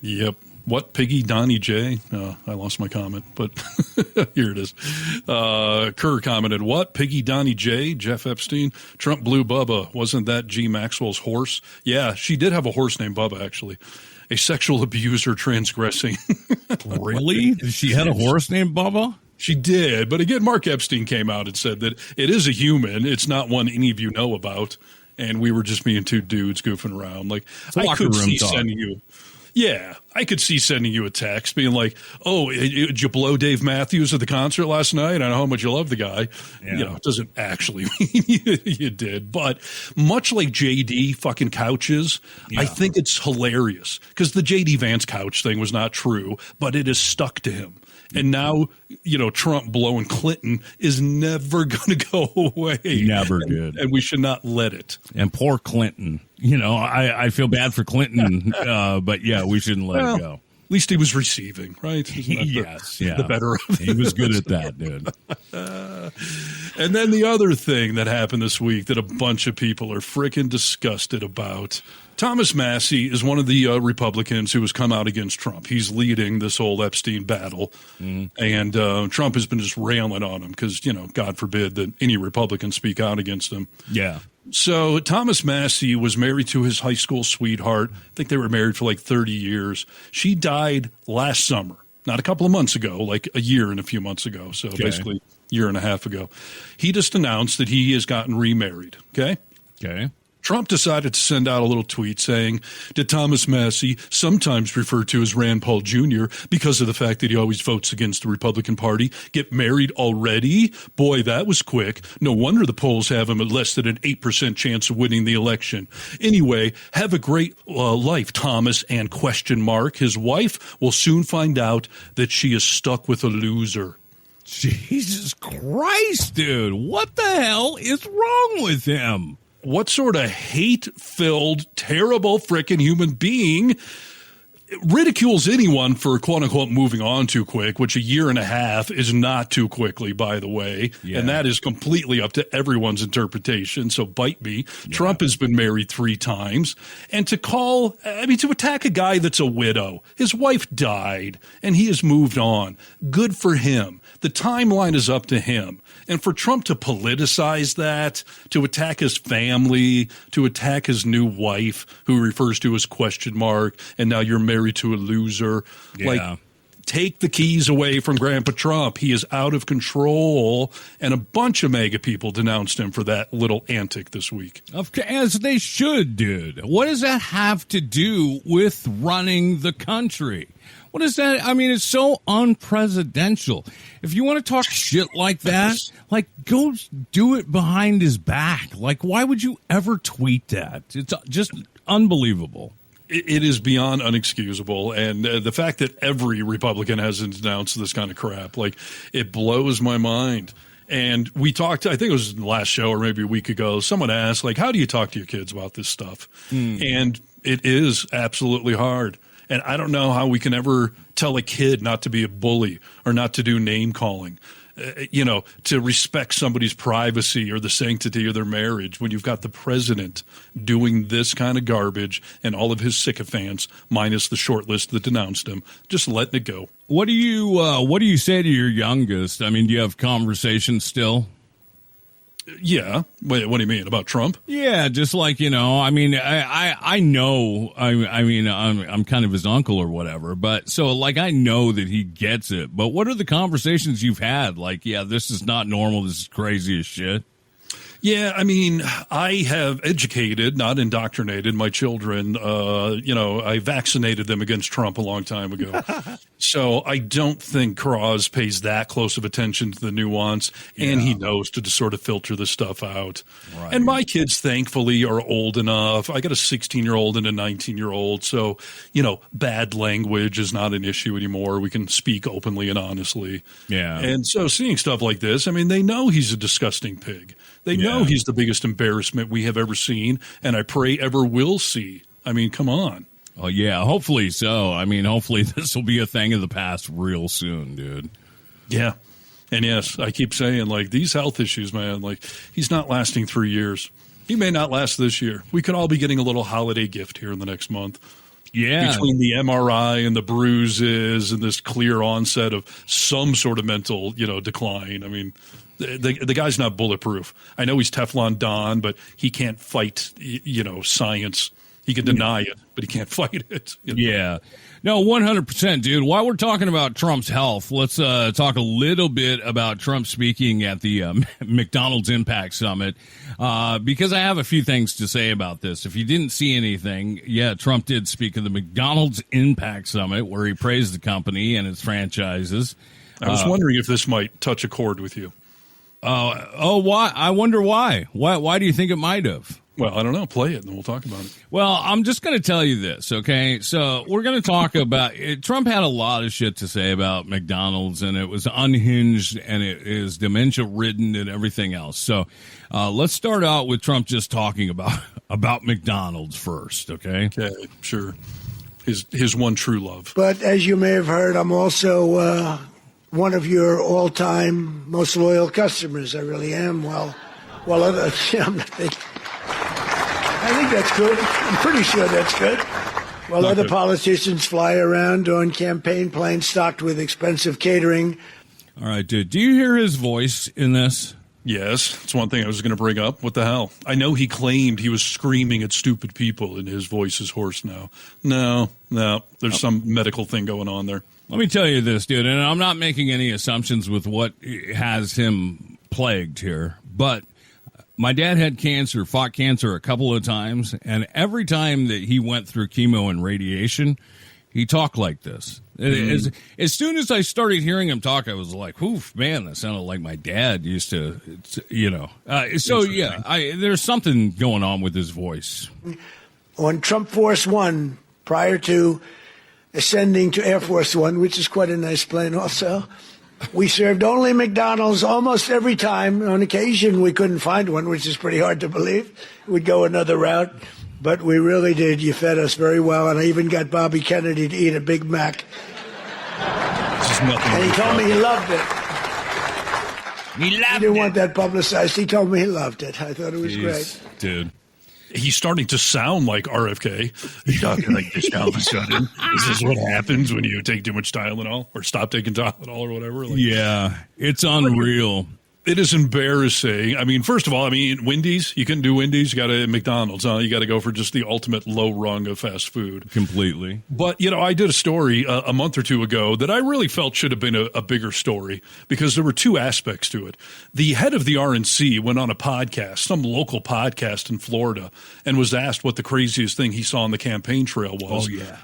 Yep. What, Piggy Donnie J? I lost my comment, but here it is. Kerr commented, what, Piggy Donnie J? Jeff Epstein? Trump blew Bubba. Wasn't that G. Maxwell's horse? Yeah, she did have a horse named Bubba, actually. A sexual abuser transgressing. Really? She had a horse named Bubba? She did. But again, Mark Epstein came out and said that it is a human. It's not one any of you know about. And we were just being two dudes goofing around. Like, I could see sending you. Yeah, I could see sending you a text being like, oh, did you blow Dave Matthews at the concert last night? I know how much you love the guy. Yeah. It doesn't actually mean you did. But much like JD fucking couches, I think it's hilarious because the JD Vance couch thing was not true, but it is stuck to him. And now, Trump blowing Clinton is never going to go away. Never did. And we should not let it. And poor Clinton. I feel bad for Clinton, but yeah, we shouldn't let it go. At least he was receiving, right? Yes, the better of it. He was good at that, dude. And then the other thing that happened this week that a bunch of people are freaking disgusted about. Thomas Massie is one of the Republicans who has come out against Trump. He's leading this whole Epstein battle. And Trump has been just railing on him because, God forbid that any Republican speak out against him. Yeah. So Thomas Massie was married to his high school sweetheart. I think they were married for like 30 years. She died last summer, not a couple of months ago, like a year and a few months ago. So basically a year and a half ago. He just announced that he has gotten remarried. Okay. Trump decided to send out a little tweet saying, did Thomas Massie, sometimes referred to as Rand Paul Jr., because of the fact that he always votes against the Republican Party, get married already? Boy, that was quick. No wonder the polls have him at less than an 8% chance of winning the election. Anyway, have a great life, Thomas, and ? His wife will soon find out that she is stuck with a loser. Jesus Christ, dude. What the hell is wrong with him? What sort of hate-filled, terrible frickin' human being ridicules anyone for quote-unquote moving on too quick, which a year and a half is not too quickly, by the way. Yeah. And that is completely up to everyone's interpretation, so bite me. Yeah. Trump has been married 3 times. And to attack a guy that's a widow. His wife died, and he has moved on. Good for him. The timeline is up to him. And for Trump to politicize that, to attack his family, to attack his new wife, who he refers to as ? And now you're married to a loser. Yeah. Like, take the keys away from Grandpa Trump. He is out of control. And a bunch of MAGA people denounced him for that little antic this week. As they should, dude. What does that have to do with running the country? What is that? I mean, it's so unpresidential. If you want to talk shit like that, like, go do it behind his back. Like, why would you ever tweet that? It's just unbelievable. It is beyond unexcusable. And the fact that every Republican hasn't denounced this kind of crap, like, it blows my mind. And we talked, I think it was the last show or maybe a week ago, someone asked, like, how do you talk to your kids about this stuff? And it is absolutely hard. And I don't know how we can ever tell a kid not to be a bully or not to do name calling, to respect somebody's privacy or the sanctity of their marriage when you've got the president doing this kind of garbage and all of his sycophants, minus the short list that denounced him, just letting it go. What do you say to your youngest? I mean, do you have conversations still? Yeah. Wait, what do you mean about Trump? Yeah, just like, I mean, I know, I mean, I'm kind of his uncle or whatever, but so like, I know that he gets it, but what are the conversations you've had? Like, yeah, this is not normal. This is crazy as shit. Yeah, I mean, I have educated, not indoctrinated my children. I vaccinated them against Trump a long time ago. So I don't think Cross pays that close of attention to the nuance, and he knows to just sort of filter this stuff out. Right. And my kids, thankfully, are old enough. I got a 16-year-old and a 19-year-old, so, bad language is not an issue anymore. We can speak openly and honestly. Yeah. And so seeing stuff like this, I mean, they know he's a disgusting pig. They know he's the biggest embarrassment we have ever seen, and I pray ever will see. I mean, come on. Oh, yeah, hopefully so. I mean, hopefully this will be a thing of the past real soon, dude. Yeah. And yes, I keep saying, like, these health issues, man, like, he's not lasting 3 years. He may not last this year. We could all be getting a little holiday gift here in the next month. Yeah. Between the MRI and the bruises and this clear onset of some sort of mental, decline. I mean, the guy's not bulletproof. I know he's Teflon Don, but he can't fight, science. He can deny it, but he can't fight it. Yeah. No, 100%, dude. While we're talking about Trump's health, let's talk a little bit about Trump speaking at the McDonald's Impact Summit, because I have a few things to say about this. If you didn't see anything, Trump did speak at the McDonald's Impact Summit, where he praised the company and its franchises. I was wondering if this might touch a chord with you. Why? I wonder why. Why do you think it might have? Well, I don't know. Play it, and then we'll talk about it. Well, I'm just going to tell you this, okay? So we're going to talk about it. Trump had a lot of shit to say about McDonald's, and it was unhinged, and it is dementia-ridden and everything else. So let's start out with Trump just talking about McDonald's first, okay? Okay, sure. His one true love. But as you may have heard, I'm also one of your all-time most loyal customers. I really am. I think that's good. I'm pretty sure that's good. While Not other good. politicians fly around on campaign planes stocked with expensive catering. All right, dude. Do you hear his voice in this? Yes, it's one thing I was going to bring up. What the hell? I know he claimed he was screaming at stupid people, and his voice is hoarse now. No, there's some medical thing going on there. Let me tell you this, dude, and I'm not making any assumptions with what has him plagued here, but my dad had cancer, fought cancer a couple of times, and every time that he went through chemo and radiation, he talked like this. As soon as I started hearing him talk, I was like, oof, man, that sounded like my dad used to, there's something going on with his voice. On Trump Force One, prior to ascending to Air Force One, which is quite a nice plane also, we served only McDonald's almost every time. On occasion, we couldn't find one, which is pretty hard to believe. We'd go another route, but we really did. You fed us very well, and I even got Bobby Kennedy to eat a Big Mac. And he told me he loved it. He didn't want that publicized. He told me he loved it. I thought it was great. Dude. He's starting to sound like RFK. He's talking like this all of a sudden. This is what happens when you take too much Tylenol or stop taking Tylenol or whatever. It's unreal. It is embarrassing. I mean, first of all, Wendy's, you couldn't do Wendy's. You got to McDonald's. You got to go for just the ultimate low rung of fast food. Completely. But, I did a story a month or two ago that I really felt should have been a bigger story because there were two aspects to it. The head of the RNC went on a podcast, some local podcast in Florida, and was asked what the craziest thing he saw on the campaign trail was. Oh, yeah.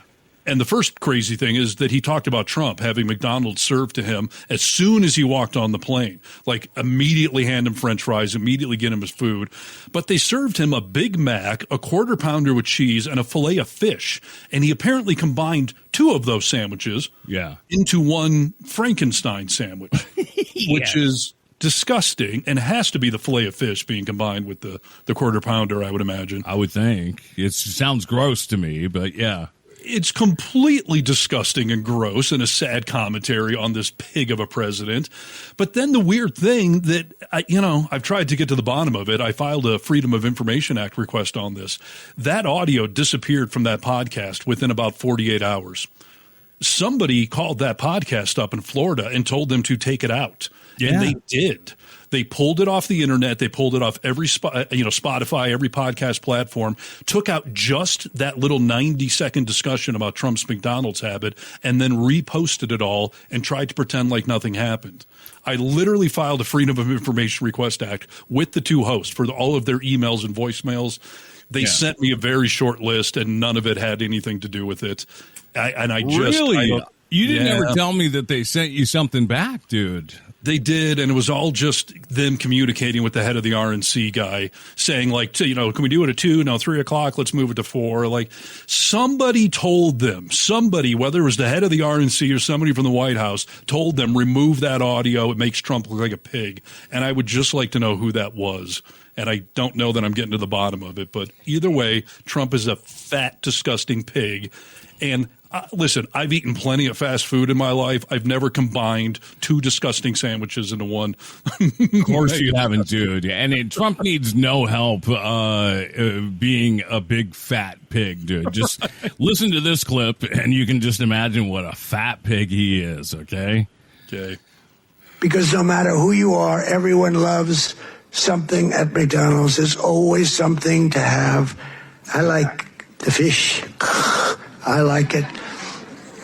And the first crazy thing is that he talked about Trump having McDonald's served to him as soon as he walked on the plane, like immediately hand him French fries, immediately get him his food. But they served him a Big Mac, a quarter pounder with cheese, and a fillet of fish. And he apparently combined two of those sandwiches into one Frankenstein sandwich, which is disgusting and has to be the fillet of fish being combined with the quarter pounder, I would imagine. I would think. It sounds gross to me, but yeah. It's completely disgusting and gross and a sad commentary on this pig of a president. But then the weird thing that, I've tried to get to the bottom of it. I filed a Freedom of Information Act request on this. That audio disappeared from that podcast within about 48 hours. Somebody called that podcast up in Florida and told them to take it out. Yeah. And they did. They pulled it off the internet. They pulled it off every Spotify, every podcast platform, took out just that little 90-second discussion about Trump's McDonald's habit, and then reposted it all and tried to pretend like nothing happened. I literally filed a Freedom of Information Request Act with the two hosts for all of their emails and voicemails. They sent me a very short list, and none of it had anything to do with it. Really? You didn't ever tell me that they sent you something back, dude. They did, and it was all just them communicating with the head of the RNC guy, saying, like, can we do it at 2? No, 3 o'clock, let's move it to 4. Like, somebody told them, whether it was the head of the RNC or somebody from the White House, told them, remove that audio. It makes Trump look like a pig. And I would just like to know who that was. and I don't know that I'm getting to the bottom of it. But either way, Trump is a fat, disgusting pig. And listen, I've eaten plenty of fast food in my life. I've never combined 2 disgusting sandwiches into one. Of course you haven't, dude. And Trump needs no help being a big fat pig, dude. Just listen to this clip, and you can just imagine what a fat pig he is, okay? Okay. Because no matter who you are, everyone loves something at McDonald's. There's always something to have. I like the fish. I like it.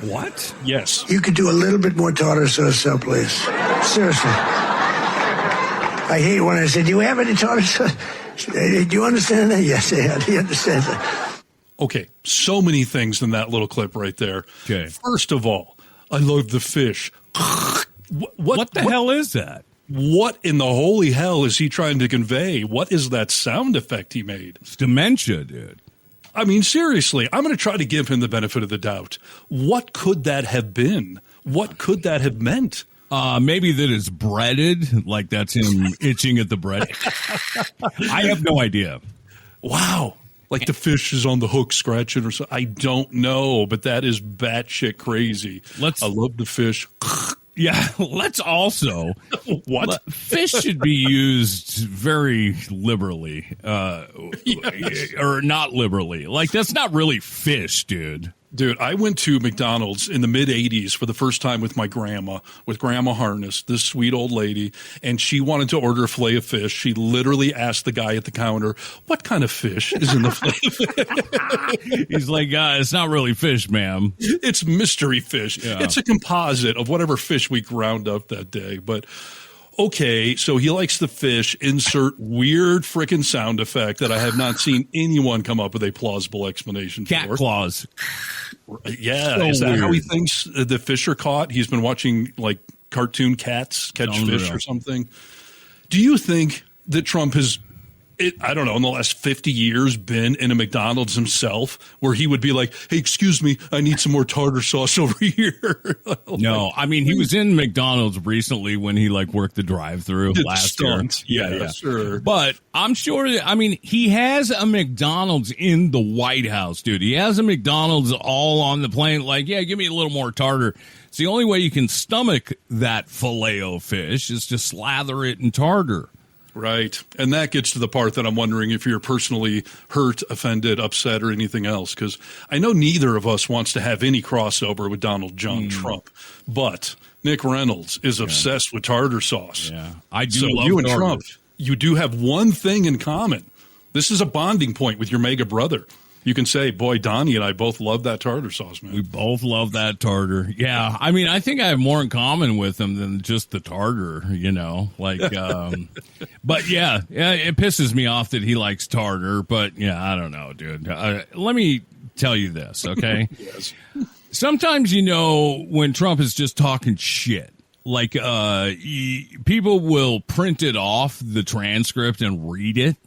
What? Yes. You could do a little bit more tartar sauce, though, please. Seriously. I hate when I say, do you have any tartar sauce? Do you understand that? Yes, I do. You understand that? Okay, so many things in that little clip right there. Okay. First of all, I love the fish. What the hell is that? What in the holy hell is he trying to convey? What is that sound effect he made? It's dementia, dude. I mean, seriously, I'm going to try to give him the benefit of the doubt. What could that have been? What could that have meant? Maybe that it's breaded, like that's him itching at the bread. I have no idea. Wow. Like the fish is on the hook scratching or something. I don't know, but that is batshit crazy. I love the fish. Yeah, let's also what fish should be used very liberally, Yes. or not liberally. Like that's not really fish, dude. Dude, I went to McDonald's in the mid-'80s for the first time with my grandma, with Grandma Harness, this sweet old lady, and she wanted to order a fillet of fish. She literally asked the guy at the counter, what kind of fish is in the fillet? He's like, it's not really fish, ma'am. It's mystery fish. Yeah. It's a composite of whatever fish we ground up that day. But okay, so he likes the fish. Insert weird freaking sound effect that I have not seen anyone come up with a plausible explanation for. Cat claws. Yeah, So is that weird. how he thinks the fish are caught? He's been watching like cartoon cats catch Unreal. fish or something. Do you think that Trump has, I don't know, in the last 50 years been in a McDonald's himself where he would be like, hey, excuse me, I need some more tartar sauce over here? No, I mean, he was in McDonald's recently when he like worked the drive-through Did last year. stunt. Yeah, sure. But I'm sure that, I mean, he has a McDonald's in the White House, dude. He has a McDonald's all on the plane. Like, yeah, give me a little more tartar. It's the only way you can stomach that filet-o-fish is to slather it in tartar. Right. And that gets to the part that I'm wondering if you're personally hurt, offended, upset, or anything else. Because I know neither of us wants to have any crossover with Donald John Trump. But Nick Reynolds is obsessed with tartar sauce. Yeah. I do So love you and tartar. Trump, you do have one thing in common. This is a bonding point with your mega brother. You can say, boy, Donnie and I both love that tartar sauce, man. We both love that tartar. Yeah. I mean, I think I have more in common with him than just the tartar, you know, like, but yeah, it pisses me off that he likes tartar, but yeah, I don't know, dude. Let me tell you this, okay? Yes. Sometimes, you know, when Trump is just talking shit, like, people will print it off the transcript and read it.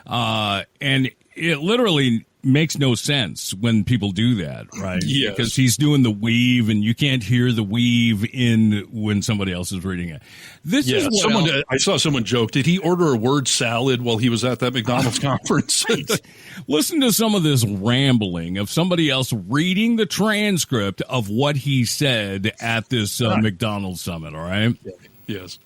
And it literally makes no sense when people do that, right? Yes. Because he's doing the weave and you can't hear the weave in when somebody else is reading it. This is what I saw someone joke, did he order a word salad while he was at that McDonald's conference? Listen to some of this rambling of somebody else reading the transcript of what he said at this McDonald's summit, all right? Yes.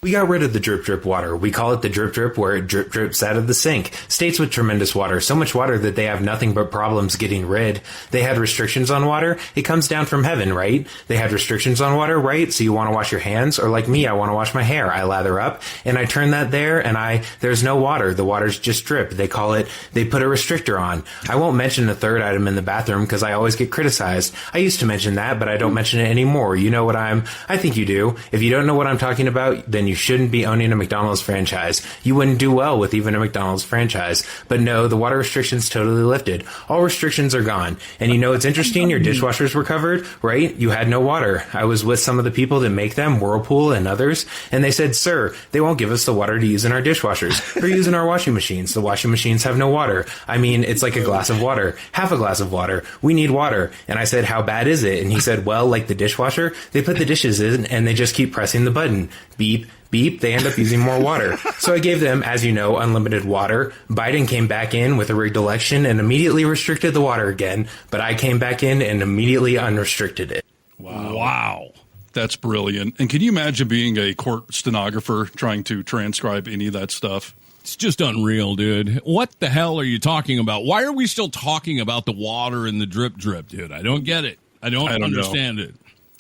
We got rid of the drip drip water. We call it the drip drip where it drip drips out of the sink. States with tremendous water, so much water that they have nothing but problems getting rid. They had restrictions on water. It comes down from heaven, right? They had restrictions on water, right? So you want to wash your hands, or like me, I want to wash my hair. I lather up and I turn that there and there's no water. The water's just drip. They put a restrictor on. I won't mention the third item in the bathroom because I always get criticized. I used to mention that, but I don't mention it anymore. You know what I think you do. If you don't know what I'm talking about, then you shouldn't be owning a McDonald's franchise. You wouldn't do well with even a McDonald's franchise. But no, the water restrictions totally lifted. All restrictions are gone. And you know, it's interesting. Your dishwashers were covered, right? You had no water. I was with some of the people that make them, Whirlpool and others, and they said, sir, they won't give us the water to use in our dishwashers. We're using our washing machines. The washing machines have no water. I mean, it's like a glass of water, half a glass of water. We need water. And I said, how bad is it? And he said, well, like the dishwasher, they put the dishes in and they just keep pressing the button. Beep, Beep, they end up using more water. So I gave them, as you know, unlimited water. Biden came back in with a rigged election and immediately restricted the water again, but I came back in and immediately unrestricted it. Wow. That's brilliant. And can you imagine being a court stenographer trying to transcribe any of that stuff? It's just unreal, dude. What the hell are you talking about? Why are we still talking about the water and the drip, dude? I don't get it. I don't understand it.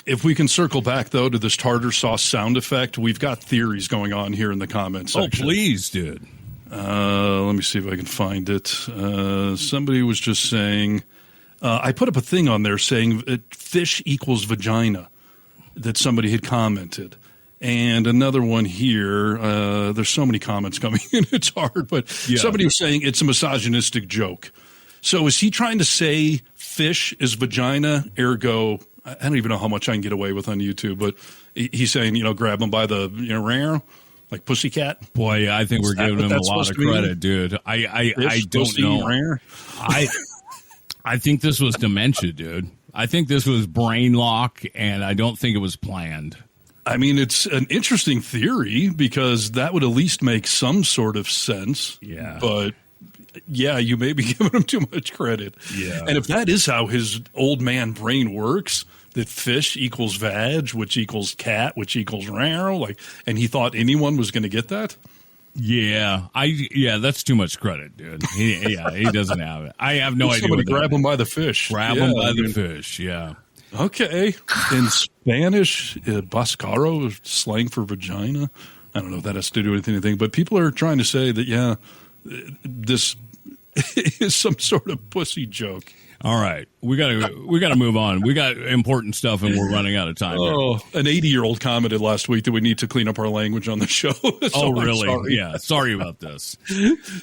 If we can circle back, though, to this tartar sauce sound effect, we've got theories going on here in the comments section. Oh, please, dude. Let me see if I can find it. Somebody was just saying, I put up a thing on there saying fish equals vagina that somebody had commented. And another one here, there's so many comments coming in, it's hard, but somebody was saying it's a misogynistic joke. So is he trying to say fish is vagina, ergo, I don't even know how much I can get away with on YouTube, but he's saying, grab them by the, like pussycat. Boy, I think we're giving him a lot of credit, dude. I don't know. I think this was dementia, dude. I think this was brain lock, and I don't think it was planned. I mean, it's an interesting theory because that would at least make some sort of sense. Yeah. But yeah, you may be giving him too much credit. Yeah. And if that is how his old man brain works, that fish equals vag, which equals cat, which equals rare, and he thought anyone was going to get that. Yeah, that's too much credit, dude. He doesn't have it. I have no idea. Somebody grab him by the fish. Grab him by the fish, yeah. Okay. In Spanish, bascaro is slang for vagina. I don't know if that has to do with anything, but people are trying to say that, this is some sort of pussy joke. All right, we gotta move on. We got important stuff, and we're running out of time. Oh, an 80-year-old commented last week that we need to clean up our language on the show. So really? Sorry. Yeah, sorry about this.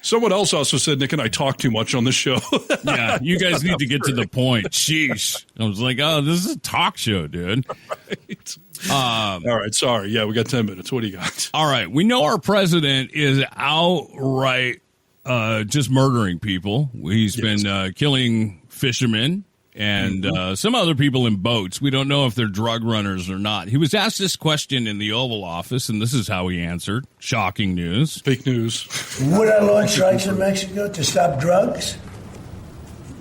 Someone else also said Nick and I talk too much on the show. Yeah, you guys need to get to the point. Sheesh. I was like, oh, this is a talk show, dude. Right. All right, sorry. Yeah, we got 10 minutes. What do you got? All right, we know our president is outright just murdering people. He's been killing fishermen and some other people in boats. We don't know if they're drug runners or not. He was asked this question in the Oval Office, and this is how he answered. Shocking news. Fake news. Would I launch strikes in Mexico to stop drugs?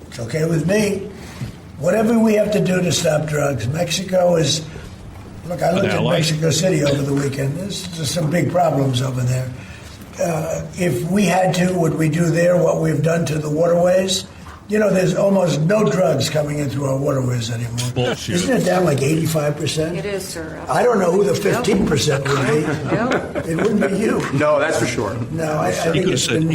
It's okay with me. Whatever we have to do to stop drugs. Mexico is... Look, I looked at Mexico City over the weekend. There's some big problems over there. If we had to, would we do there what we've done to the waterways? There's almost no drugs coming in through our waterways anymore. Bullshit. Isn't it down like 85%? It is, sir. Absolutely. I don't know who the 15% would be. Yep. It wouldn't be you. No, that's for sure. No, I think it's been...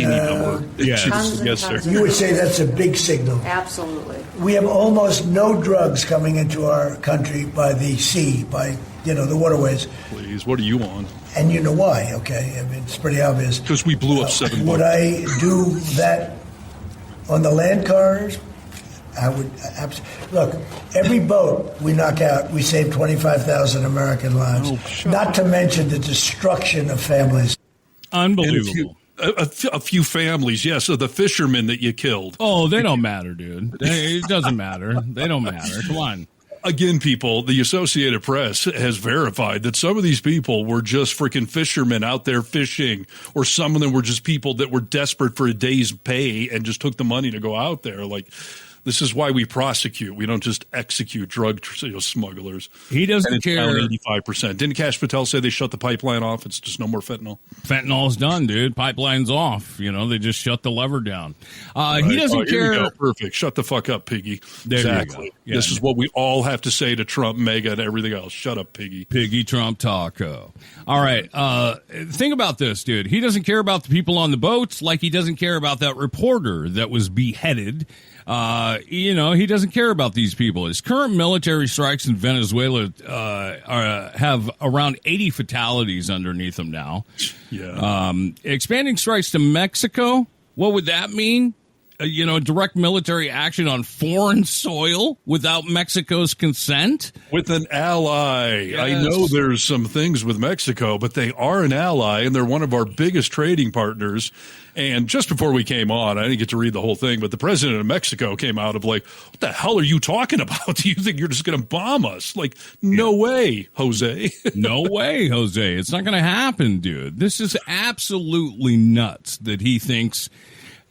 Yes, sir. You would say that's a big signal. Absolutely. We have almost no drugs coming into our country by the sea, by, the waterways. Please, what are you on? And you know why, okay? I mean, it's pretty obvious. Because we blew up 7 boats. Would I do that on the land cars? I would. Look, every boat we knock out, we save 25,000 American lives. Oh, not to mention the destruction of families. Unbelievable. A few families, yes. So the fishermen that you killed. Oh, they don't matter, dude. It doesn't matter. They don't matter. Come on. Again, people, the Associated Press has verified that some of these people were just freaking fishermen out there fishing, or some of them were just people that were desperate for a day's pay and just took the money to go out there. This is why we prosecute. We don't just execute drug smugglers. He doesn't care. 85%. Didn't Kash Patel say they shut the pipeline off? It's just no more fentanyl. Fentanyl's done, dude. Pipeline's off. They just shut the lever down. He doesn't care. Here we go. Perfect. Shut the fuck up, Piggy. There exactly. You go. Yeah, this is what we all have to say to Trump, MAGA, and everything else. Shut up, Piggy. Piggy Trump taco. All right. Think about this, dude. He doesn't care about the people on the boats like he doesn't care about that reporter that was beheaded. He doesn't care about these people. His current military strikes in Venezuela have around 80 fatalities underneath them now. Yeah. Expanding strikes to Mexico, what would that mean? direct military action on foreign soil without Mexico's consent? With an ally. Yes. I know there's some things with Mexico, but they are an ally, and they're one of our biggest trading partners. And just before we came on, I didn't get to read the whole thing, but the president of Mexico came out of like, what the hell are you talking about? Do you think you're just going to bomb us? Like, no way, Jose. No way, Jose. It's not going to happen, dude. This is absolutely nuts that he thinks,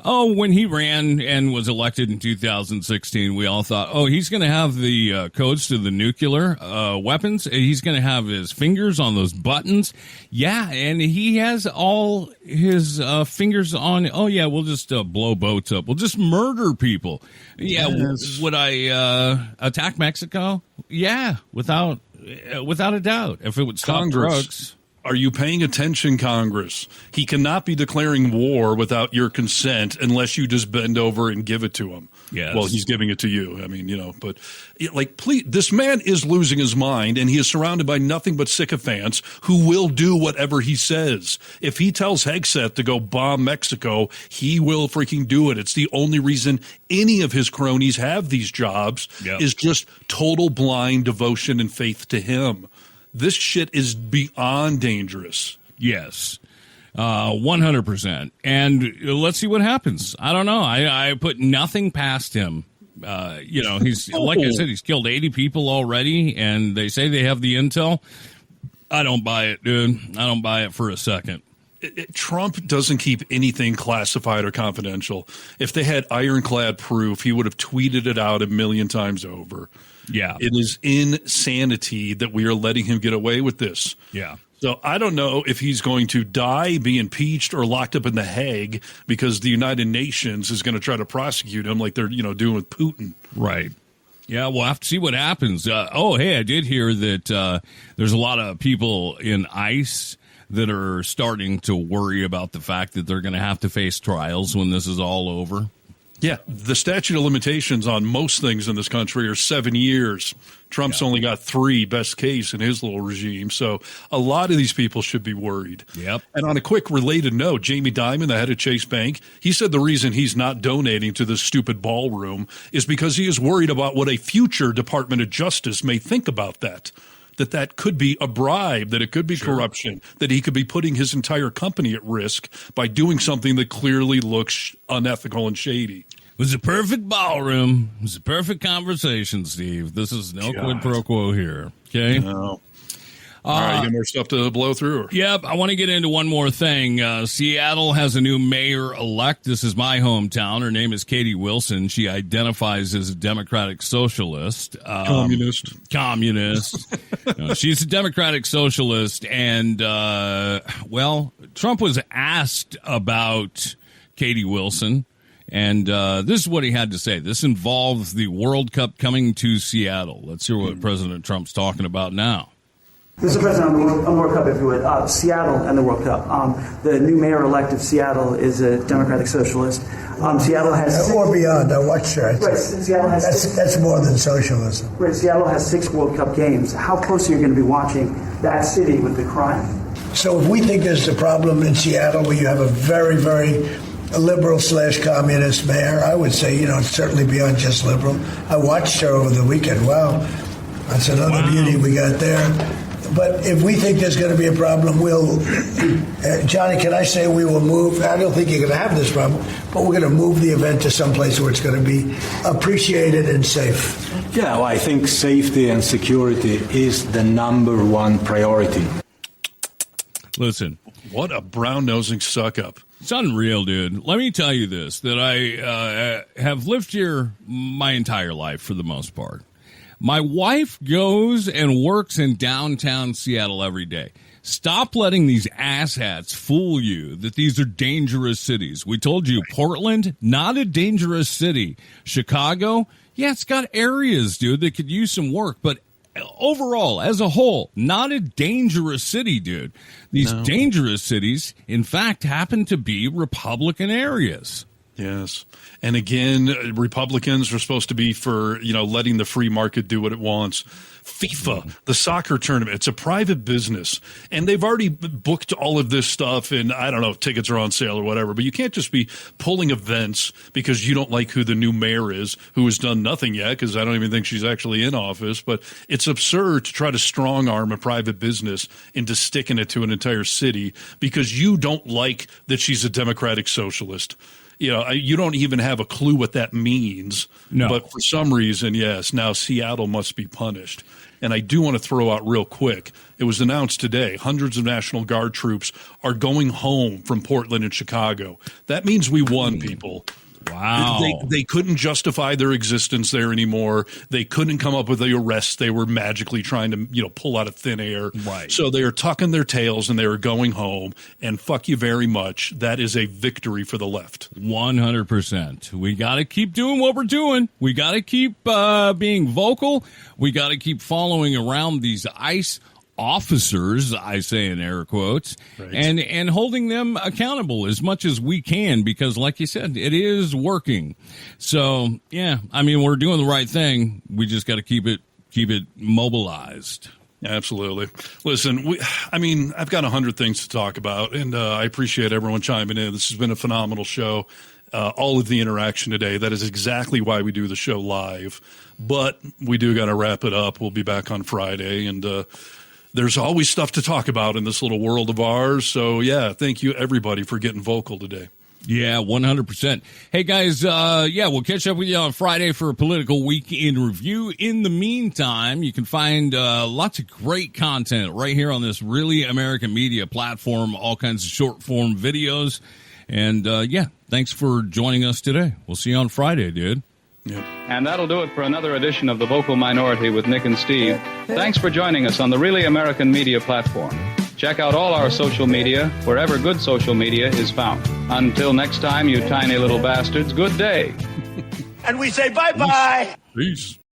when he ran and was elected in 2016, we all thought, he's going to have the codes to the nuclear weapons. He's going to have his fingers on those buttons. Yeah, and he has all his fingers on, we'll just blow boats up. We'll just murder people. Yeah, yes. Would I attack Mexico? Yeah, without a doubt. If it would stop drugs. Are you paying attention, Congress? He cannot be declaring war without your consent unless you just bend over and give it to him. Yes. Well, he's giving it to you. I mean, but please, this man is losing his mind, and he is surrounded by nothing but sycophants who will do whatever he says. If he tells Hegseth to go bomb Mexico, he will freaking do it. It's the only reason any of his cronies have these jobs is just total blind devotion and faith to him. This shit is beyond dangerous. Yes, 100%. And let's see what happens. I don't know. I put nothing past him. He's like I said, he's killed 80 people already, and they say they have the intel. I don't buy it, dude. I don't buy it for a second. Trump doesn't keep anything classified or confidential. If they had ironclad proof, he would have tweeted it out 1 million times over. Yeah. It is insanity that we are letting him get away with this. Yeah. So I don't know if he's going to die, be impeached, or locked up in The Hague because the United Nations is going to try to prosecute him like they're, doing with Putin. Right. Yeah, we'll have to see what happens. I did hear that there's a lot of people in ICE that are starting to worry about the fact that they're going to have to face trials when this is all over. Yeah, the statute of limitations on most things in this country are 7 years. Trump's only got 3, best case, in his little regime. So a lot of these people should be worried. Yep. And on a quick related note, Jamie Dimon, the head of Chase Bank, he said the reason he's not donating to this stupid ballroom is because he is worried about what a future Department of Justice may think about that. That could be a bribe, that it could be corruption, that he could be putting his entire company at risk by doing something that clearly looks unethical and shady. It was a perfect ballroom. It was a perfect conversation, Steve. This is no quid pro quo here. Okay? No. All right, you got more stuff to blow through? Yep, I want to get into one more thing. Seattle has a new mayor-elect. This is my hometown. Her name is Katie Wilson. She identifies as a Democratic Socialist. Communist. She's a Democratic Socialist, and, Trump was asked about Katie Wilson, and this is what he had to say. This involves the World Cup coming to Seattle. Let's hear what President Trump's talking about now. Mr. President, on the World Cup, if you would, Seattle and the World Cup. The new mayor-elect of Seattle is a Democratic Socialist. Seattle has or beyond. I watched her. Right, Seattle has that's more than socialism. Right, Seattle has 6 World Cup games. How close are you going to be watching that city with the crime? So if we think there's a problem in Seattle where you have a very, very liberal/communist mayor, I would say, it's certainly beyond just liberal. I watched her over the weekend. Wow, that's another beauty we got there. But if we think there's going to be a problem, Johnny, can I say we will move? I don't think you're going to have this problem, but we're going to move the event to some place where it's going to be appreciated and safe. Yeah, well, I think safety and security is the number one priority. Listen. What a brown-nosing suck-up. It's unreal, dude. Let me tell you this, that I have lived here my entire life for the most part. My wife goes and works in downtown Seattle every day. Stop letting these asshats fool you that these are dangerous cities. We told you Portland, not a dangerous city. Chicago, yeah, it's got areas, dude, that could use some work. But overall, as a whole, not a dangerous city, dude. These dangerous cities, in fact, happen to be Republican areas. Yes. And again, Republicans are supposed to be for, letting the free market do what it wants. FIFA, the soccer tournament, it's a private business. And they've already booked all of this stuff. And I don't know if tickets are on sale or whatever. But you can't just be pulling events because you don't like who the new mayor is, who has done nothing yet, because I don't even think she's actually in office. But it's absurd to try to strong arm a private business into sticking it to an entire city because you don't like that she's a democratic socialist. You don't even have a clue what that means. No. But for some reason, yes, now Seattle must be punished. And I do want to throw out real quick, it was announced today, hundreds of National Guard troops are going home from Portland and Chicago. That means we won, people. Wow. They couldn't justify their existence there anymore. They couldn't come up with the arrests they were magically trying to, pull out of thin air. Right. So they are tucking their tails and they are going home. And fuck you very much. That is a victory for the left. 100%. We got to keep doing what we're doing. We got to keep being vocal. We got to keep following around these ICE officers, I say in air quotes, right, and holding them accountable as much as we can, because like you said, it is working. So yeah, we're doing the right thing. We just got to keep it mobilized. Absolutely. Listen, I've got 100 things to talk about, and I appreciate everyone chiming in. This has been a phenomenal show. All of the interaction today. That is exactly why we do the show live. But we do got to wrap it up. We'll be back on Friday, and there's always stuff to talk about in this little world of ours. So, yeah, thank you, everybody, for getting vocal today. Yeah, 100%. Hey, guys, we'll catch up with you on Friday for a political week in review. In the meantime, you can find lots of great content right here on this Really American Media platform, all kinds of short-form videos. And, thanks for joining us today. We'll see you on Friday, dude. Yep. And that'll do it for another edition of The Vocal Minority with Nick and Steve. Thanks for joining us on the Really American Media platform. Check out all our social media wherever good social media is found. Until next time, you tiny little bastards, good day. And we say bye-bye. Peace.